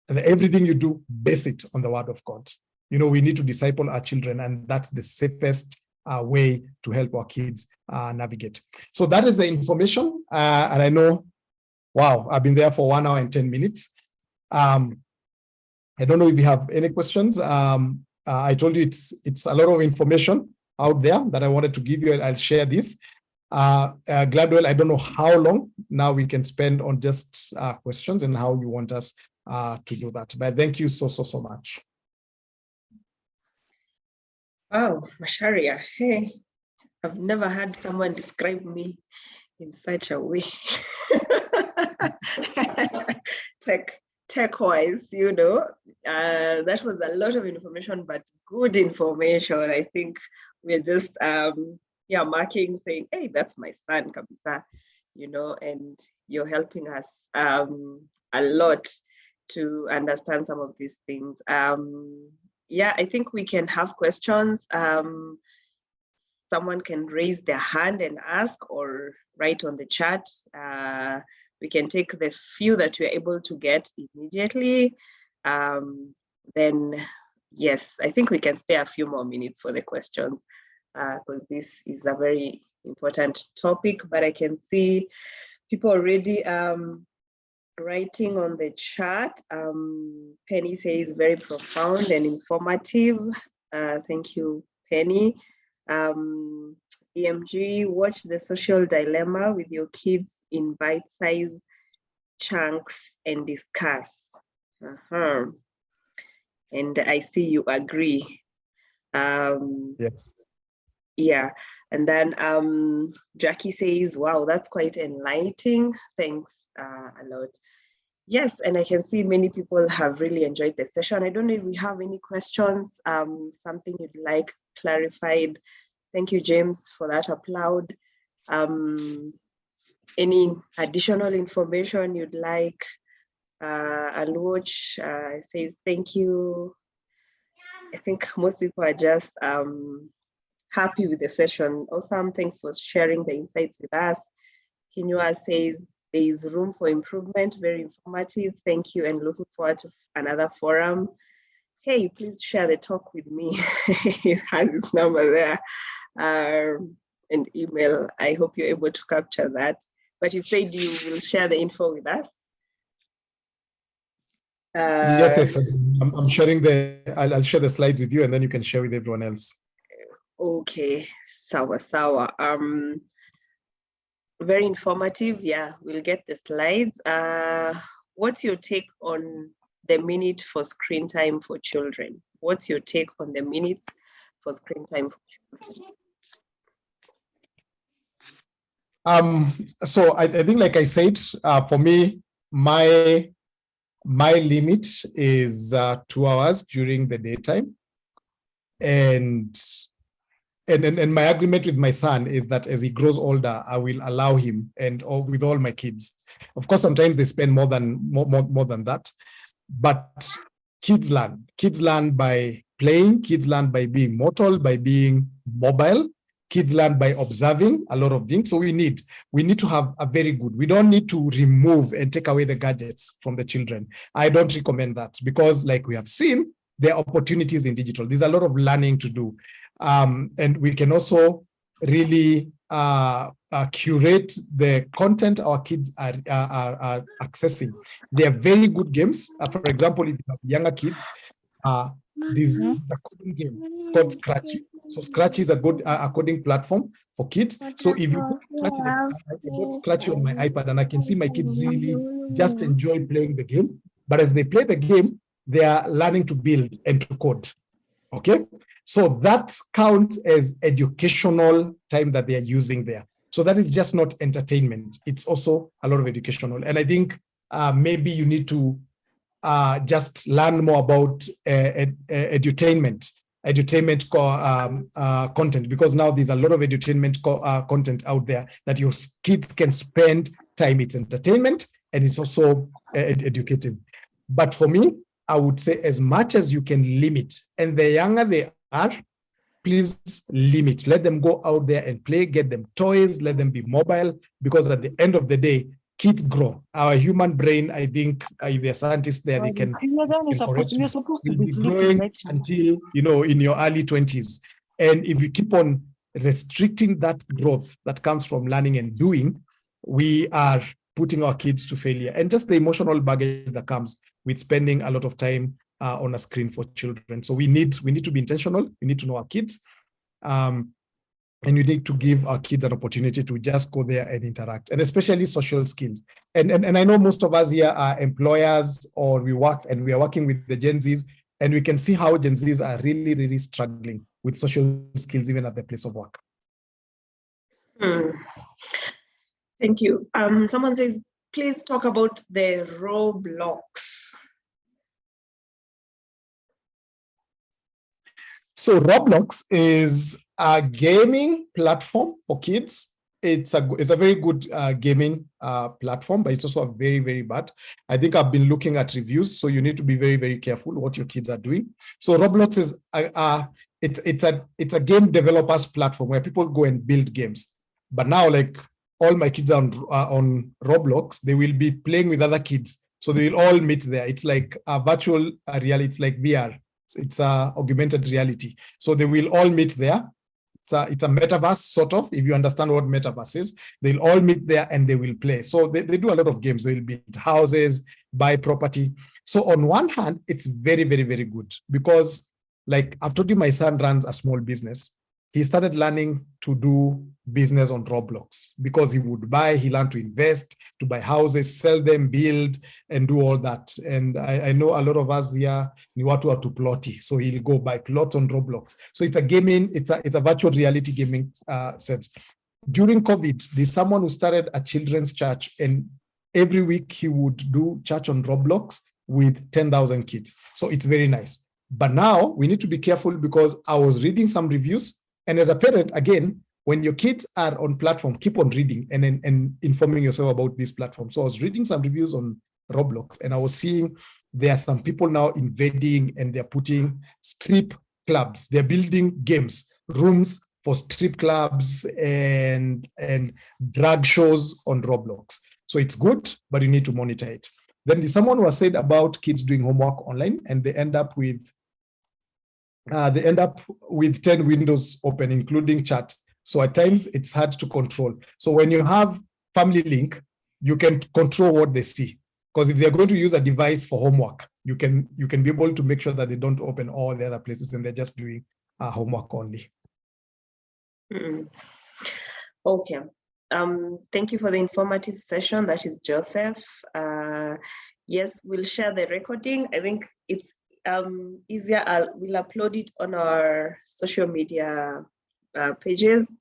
And everything you do, base it on the word of God. We need to disciple our children, and that's the safest way to help our kids navigate. So that is the information. And I know, wow, I've been there for 1 hour and 10 minutes. I don't know if you have any questions. I told you it's a lot of information out there that I wanted to give you. I'll share this. Gladwell, I don't know how long now we can spend on just questions and how you want us to do that. But thank you so much. Wow, Masharia, hey, I've never had someone describe me in such a way. Tech-wise, that was a lot of information, but good information. I think we're just marking, saying, hey, that's my son, kabisa, and you're helping us a lot to understand some of these things. I think we can have questions. Someone can raise their hand and ask, or write on the chat. We can take the few that we're able to get immediately. Then, yes, I think we can spare a few more minutes for the questions, because this is a very important topic. But I can see people already writing on the chat. Penny says very profound and informative. Thank you, Penny. EMG, watch The Social Dilemma with your kids in bite-sized chunks and discuss. And I see you agree. Yeah. And then Jackie says, wow, that's quite enlightening. Thanks a lot. Yes, and I can see many people have really enjoyed the session. I don't know if we have any questions, something you'd like clarified. Thank you, James, for that applaud. Any additional information you'd like? Alwatch says thank you. I think most people are just happy with the session. Awesome, thanks for sharing the insights with us. Kinua says there is room for improvement, very informative. Thank you and looking forward to another forum. Hey, please share the talk with me. He has his number there and email. I hope you're able to capture that. But you said you will share the info with us. Yes. I'm sharing I'll share the slides with you, and then you can share with everyone else. Okay, sawa. Very informative. Yeah, we'll get the slides. What's your take on the minute for screen time for children? What's your take on the minutes for screen time for children? So I think, like I said, for me, my limit is 2 hours during the daytime, and my agreement with my son is that as he grows older, I will allow him, and with all my kids. Of course, sometimes they spend more than that, but kids learn by playing, kids learn by being mortal, by being mobile. Kids learn by observing a lot of things. So we need to have a very good, we don't need to remove and take away the gadgets from the children. I don't recommend that, because like we have seen, there are opportunities in digital. There's a lot of learning to do. And we can also really curate the content our kids are accessing. They are very good games. For example, if you have younger kids, this the coding game. It's called Scratchy. So Scratchy is a good coding platform for kids. So if you put Scratchy, I got Scratchy on my iPad, and I can see my kids really just enjoy playing the game. But as they play the game, they are learning to build and to code. Okay, so that counts as educational time that they are using there. So that is just not entertainment. It's also a lot of educational. And I think maybe you need to just learn more about edutainment content, because now there's a lot of edutainment content out there that your kids can spend time. It's entertainment and it's also educative. But for me, I would say as much as you can limit, and the younger they are, please limit. Let them go out there and play, get them toys, let them be mobile, because at the end of the day, kids grow. Our human brain, I think, if there are scientists there, they can correct me. Will be growing until, in your early 20s. And if you keep on restricting that growth that comes from learning and doing, we are putting our kids to failure. And just the emotional baggage that comes with spending a lot of time on a screen for children. So we need to be intentional. We need to know our kids. And we need to give our kids an opportunity to just go there and interact, and especially social skills. And I know most of us here are employers, or we are working with the Gen Zs, and we can see how Gen Zs are really, really struggling with social skills, even at the place of work. Thank you. Someone says, please talk about the Roblox. So Roblox is a gaming platform for kids. It's a very good gaming platform, but it's also a very, very bad. I think I've been looking at reviews, so you need to be very, very careful what your kids are doing. So Roblox is it's a game developers platform where people go and build games. But now, like, all my kids are on Roblox, they will be playing with other kids, so they will all meet there. It's like a virtual reality. It's like VR. It's augmented reality. So they will all meet there. It's a metaverse, sort of, if you understand what metaverse is. They'll all meet there and they will play. So they do a lot of games. They'll build houses, buy property. So on one hand, it's very, very, very good, because, like I've told you, my son runs a small business. he started learning to do business on Roblox because he learned to invest, to buy houses, sell them, build, and do all that. And I know a lot of us here, ni watu wa plotty, so he'll go buy plots on Roblox. So it's a gaming, it's a virtual reality gaming sense. During COVID, there's someone who started a children's church, and every week he would do church on Roblox with 10,000 kids. So it's very nice. But now we need to be careful, because I was reading some reviews, and as a parent, again, when your kids are on platform, keep on reading and informing yourself about this platform. So I was reading some reviews on Roblox, and I was seeing there are some people now invading, and they're putting strip clubs. They're building games, rooms for strip clubs and drag shows on Roblox. So it's good, but you need to monitor it. Then there's someone who has said about kids doing homework online, and they end up with 10 windows open, including chat. So at times it's hard to control. So when you have Family Link, you can control what they see. Because if they're going to use a device for homework, you can be able to make sure that they don't open all the other places and they're just doing homework only. Okay. Thank you for the informative session. That is Joseph. Yes, we'll share the recording. I think it's easier. We'll upload it on our social media pages.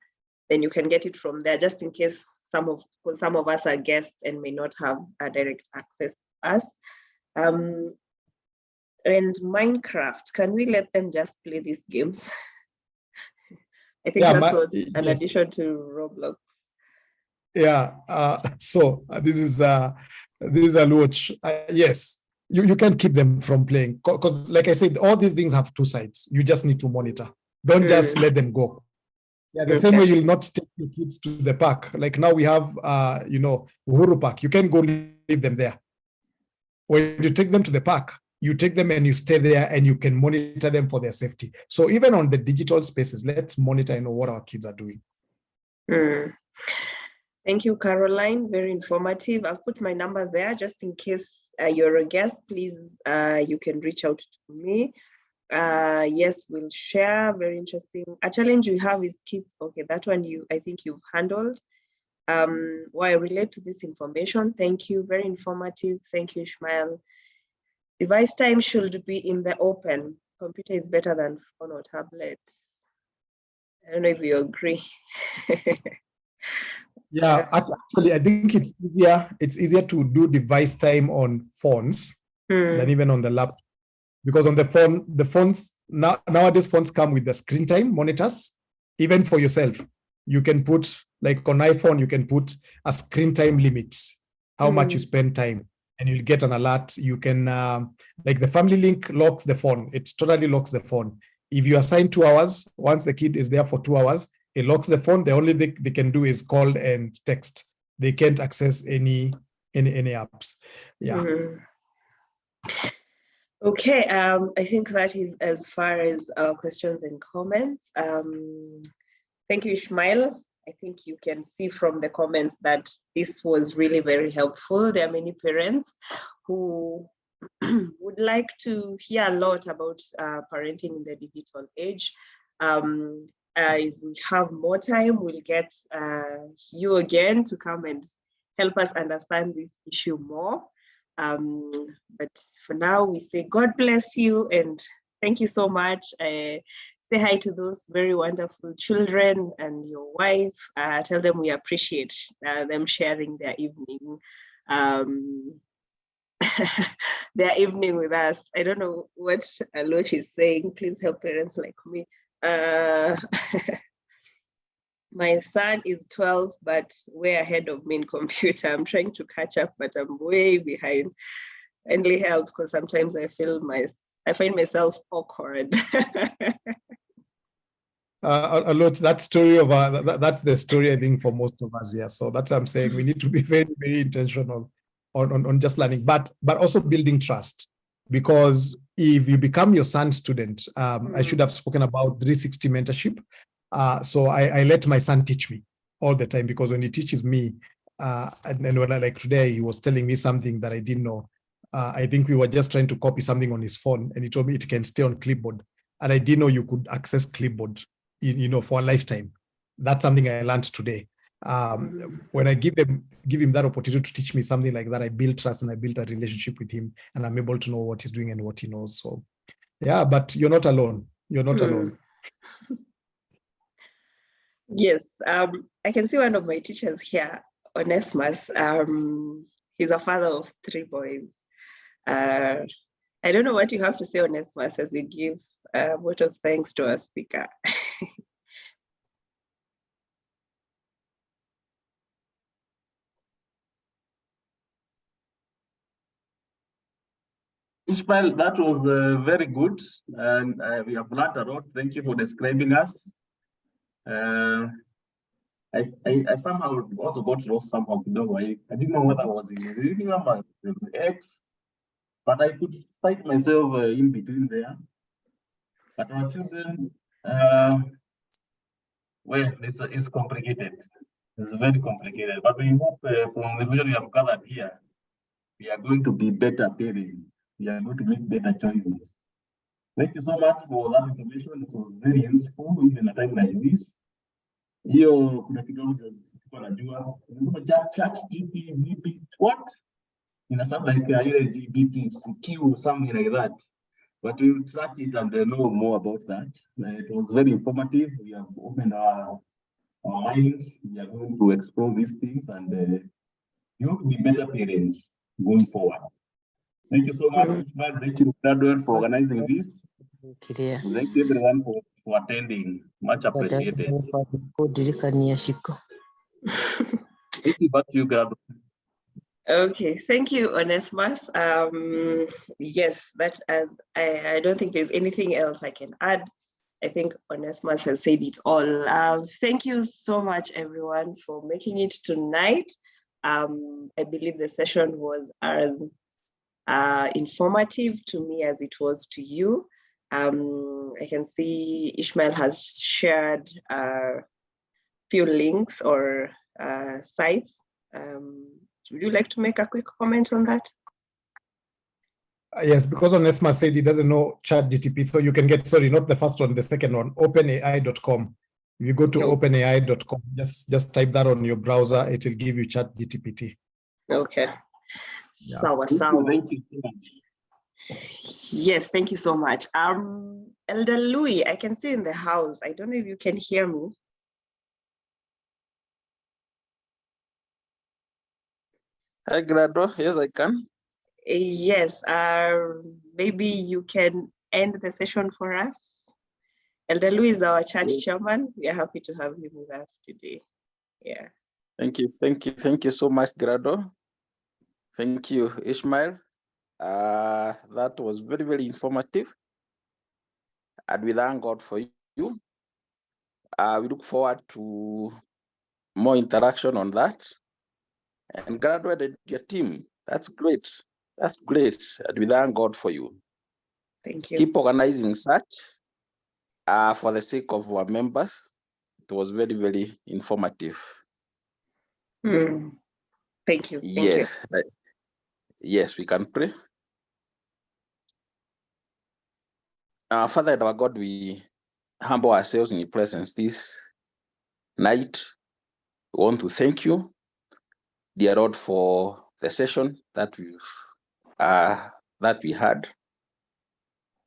Then you can get it from there, just in case some of us are guests and may not have a direct access to us. And Minecraft, can we let them just play these games? I think that's an addition to Roblox. Yeah. So this is a watch. Yes, you can keep them from playing, because, like I said, all these things have two sides. You just need to monitor. Don't just let them go. Yeah, the same way you'll not take your kids to the park. Like now we have, Uhuru Park. You can go leave them there. When you take them to the park, you take them and you stay there, and you can monitor them for their safety. So even on the digital spaces, let's monitor and know what our kids are doing. Thank you, Caroline. Very informative. I've put my number there just in case you're a guest. Please, you can reach out to me. Yes, we'll share. Very interesting. A challenge we have is kids. Okay, that one I think you've handled. Why I relate to this information. Thank you. Very informative. Thank you, Ishmael. Device time should be in the open. Computer is better than phone or tablet. I don't know if you agree. Yeah, actually, I think it's easier to do device time on phones than even on the laptop, because on the phones nowadays phones come with the screen time monitors. Even for yourself, you can put, like on iPhone, you can put a screen time limit, how much you spend time, and you'll get an alert. You can like the Family Link locks the phone. It totally locks the phone. If you assign 2 hours, once the kid is there for 2 hours, it locks the phone. The only thing they can do is call and text. They can't access any apps. Yeah. Okay. I think that is as far as our questions and comments. Thank you, Ishmael. I think you can see from the comments that this was really very helpful. There are many parents who would like to hear a lot about parenting in the digital age. If we have more time, we'll get you again to come and help us understand this issue more. But for now, we say God bless you and thank you so much. Say hi to those very wonderful children and your wife. Tell them we appreciate them sharing their evening. Their evening with us. I don't know what Aloch is saying. Please help parents like me. My son is 12, but way ahead of me in computer. I'm trying to catch up, but I'm way behind. Kindly help, because sometimes I find myself awkward. Aloch, that story of that's the story, I think, for most of us here. So that's what I'm saying. We need to be very, very intentional on just learning, but also building trust. Because if you become your son's student, I should have spoken about 360 mentorship. So I let my son teach me all the time, because when he teaches me, and when like today, he was telling me something that I didn't know. I think we were just trying to copy something on his phone, and he told me it can stay on clipboard. And I didn't know you could access clipboard for a lifetime. That's something I learned today. When I give him that opportunity to teach me something like that, I build trust and I build a relationship with him, and I'm able to know what he's doing and what he knows. So yeah, but you're not alone. You're not alone. Yes, I can see one of my teachers here, Onesimus. He's a father of 3 boys. I don't know what you have to say, Onesimus, as you give a vote of thanks to our speaker. Ishmael, that was very good, and we have learned a lot. Thank you for describing us. I somehow also got lost somehow. I didn't know what I was in. I didn't remember the X, but I could find myself in between there. But our children, well, it's complicated. It's very complicated. But we hope from the way we have gathered here, we are going to be better parents. We are going to make better choices. Thank you so much for that information. It was very useful in a time like this. Hiyo kuna kidogo sikuwa najua. Chat GPT, what? It sounds like LGBTQ or something like that. But we will search it and know more about that. It was very informative. We have opened our minds. We are going to explore these things, and you have to be better parents going forward. Thank you so much, Ishmael. Thank you, Gradwell, for organizing this. Thank you, everyone, for attending. Much appreciated. Thank you, back to you, Gradwell. Okay, thank you, Onesimus. Yes, that as I don't think there's anything else I can add. I think Onesimus has said it all. Thank you so much, everyone, for making it tonight. I believe the session was as informative to me as it was to you. I can see Ishmael has shared a few links or sites. Would you like to make a quick comment on that? Yes, because Onesimus said he doesn't know ChatGTP, so you can get, sorry, not the first one, the second one, openai.com. If you go to openai.com, just type that on your browser, it will give you ChatGPT. Okay. Yeah. Thank you so much. Yes, thank you so much. Elder Louis, I can see in the house. I don't know if you can hear me. Hi, Grado. Yes, I can. Yes, maybe you can end the session for us. Elder Louis is our church chairman. We are happy to have him with us today. Yeah. Thank you so much, Grado. Thank you, Ishmael. That was very, very informative. And we thank God for you. We look forward to more interaction on that. And graduated your team. That's great. That's great. And we thank God for you. Thank you. Keep organizing such for the sake of our members. It was very, very informative. Thank you. Yes. Yes, we can pray. Father, our God, we humble ourselves in your presence this night. We want to thank you, dear Lord, for the session that we had.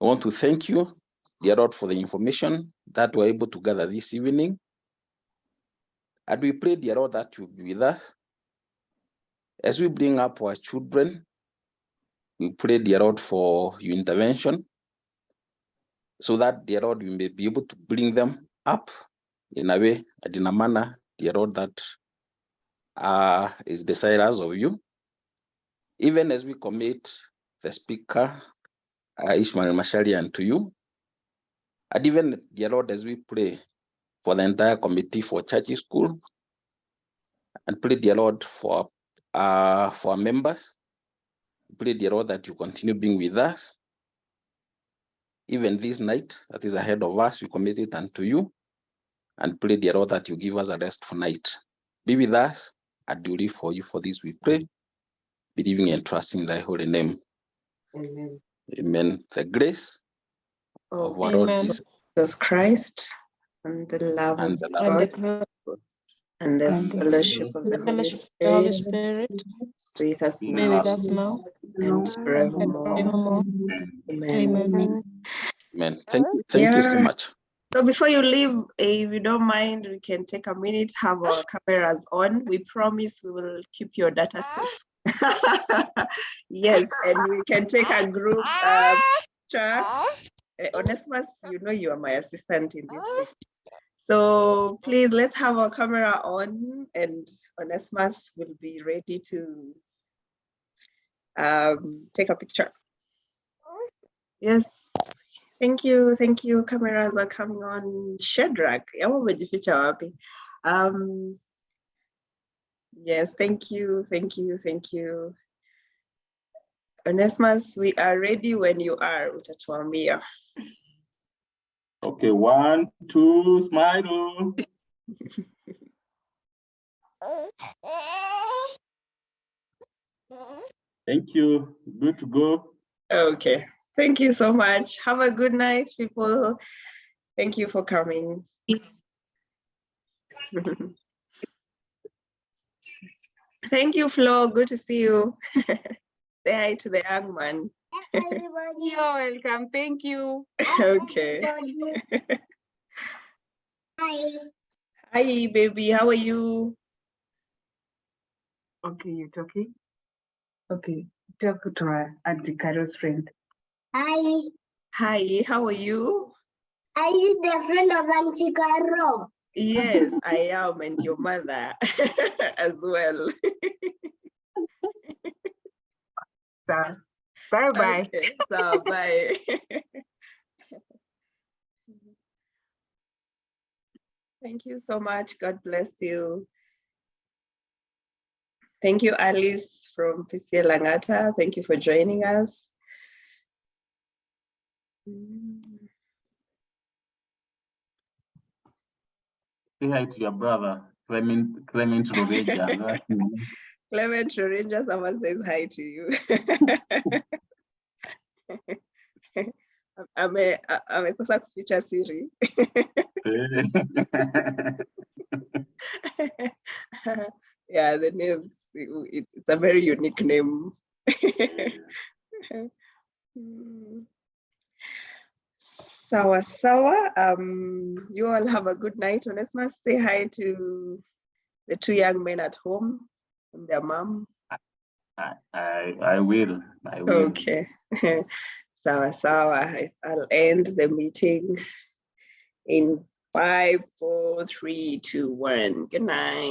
We want to thank you, dear Lord, for the information that we're able to gather this evening. And we pray, dear Lord, that you'll be with us as we bring up our children. We pray, dear Lord, for your intervention, so that, dear Lord, we may be able to bring them up in a way and in a manner, dear Lord, that is desirous of you. Even as we commit the speaker, Ishmael Mashalian, to you, and even, dear Lord, as we pray for the entire committee for church school, and pray, dear Lord, for our members, pray, dear Lord, that you continue being with us. Even this night that is ahead of us, we commit it unto you, and pray, dear Lord, that you give us a restful night. Be with us, and do live for you. For this we pray, believing and trusting thy holy name. Amen. Amen. The grace of our Lord Lord Jesus Christ, and the love and of the love and God, the and the and the fellowship of the Holy fellowship of the Holy Spirit Spirit be with us Be be now with us now and and forevermore. forevermore. Amen. Amen. Amen. Thank you so Yeah. much. So before you leave, if you don't mind, we can take a minute, have our cameras on. We promise we will keep your data safe. Yes, and we can take a group picture. Onesimus, you know you are my assistant in this thing. So please, let's have our camera on, and Onesimus will be ready to take a picture. Yes. Thank you. Cameras are coming on. Shadrach, umejificha wapi? Yes, thank you. Onesimus, we are ready when you are. Utatuambia. Okay, 1, 2, smile. Thank you. Good to go. Okay. Thank you so much. Have a good night, people. Thank you for coming. Thank you, Flo. Good to see you. Say hi to the young man. You're welcome. Thank you. Okay. Hi, baby. How are you? Okay, you're talking. Okay, talk to her, Auntie Carol's friend. Hi, Hi, how are you? are you the friend of Auntie Caro? Yes, I am, and your mother as well. So, bye-bye. Okay, so bye. Thank you so much. God bless you. Thank you, Alice from PCA Langata. Thank you for joining us. Say hi to your brother, Clement Robeja. Clement Rorinja, someone says hi to you. amekosa kuficha siri. Yeah, the name, it's a very unique name. Sawa sawa. You all have a good night. Onesimus, say hi to the 2 young men at home and their mom. I will. Okay. Sawa sawa. I'll end the meeting in 5, 4, 3, 2, 1. Good night.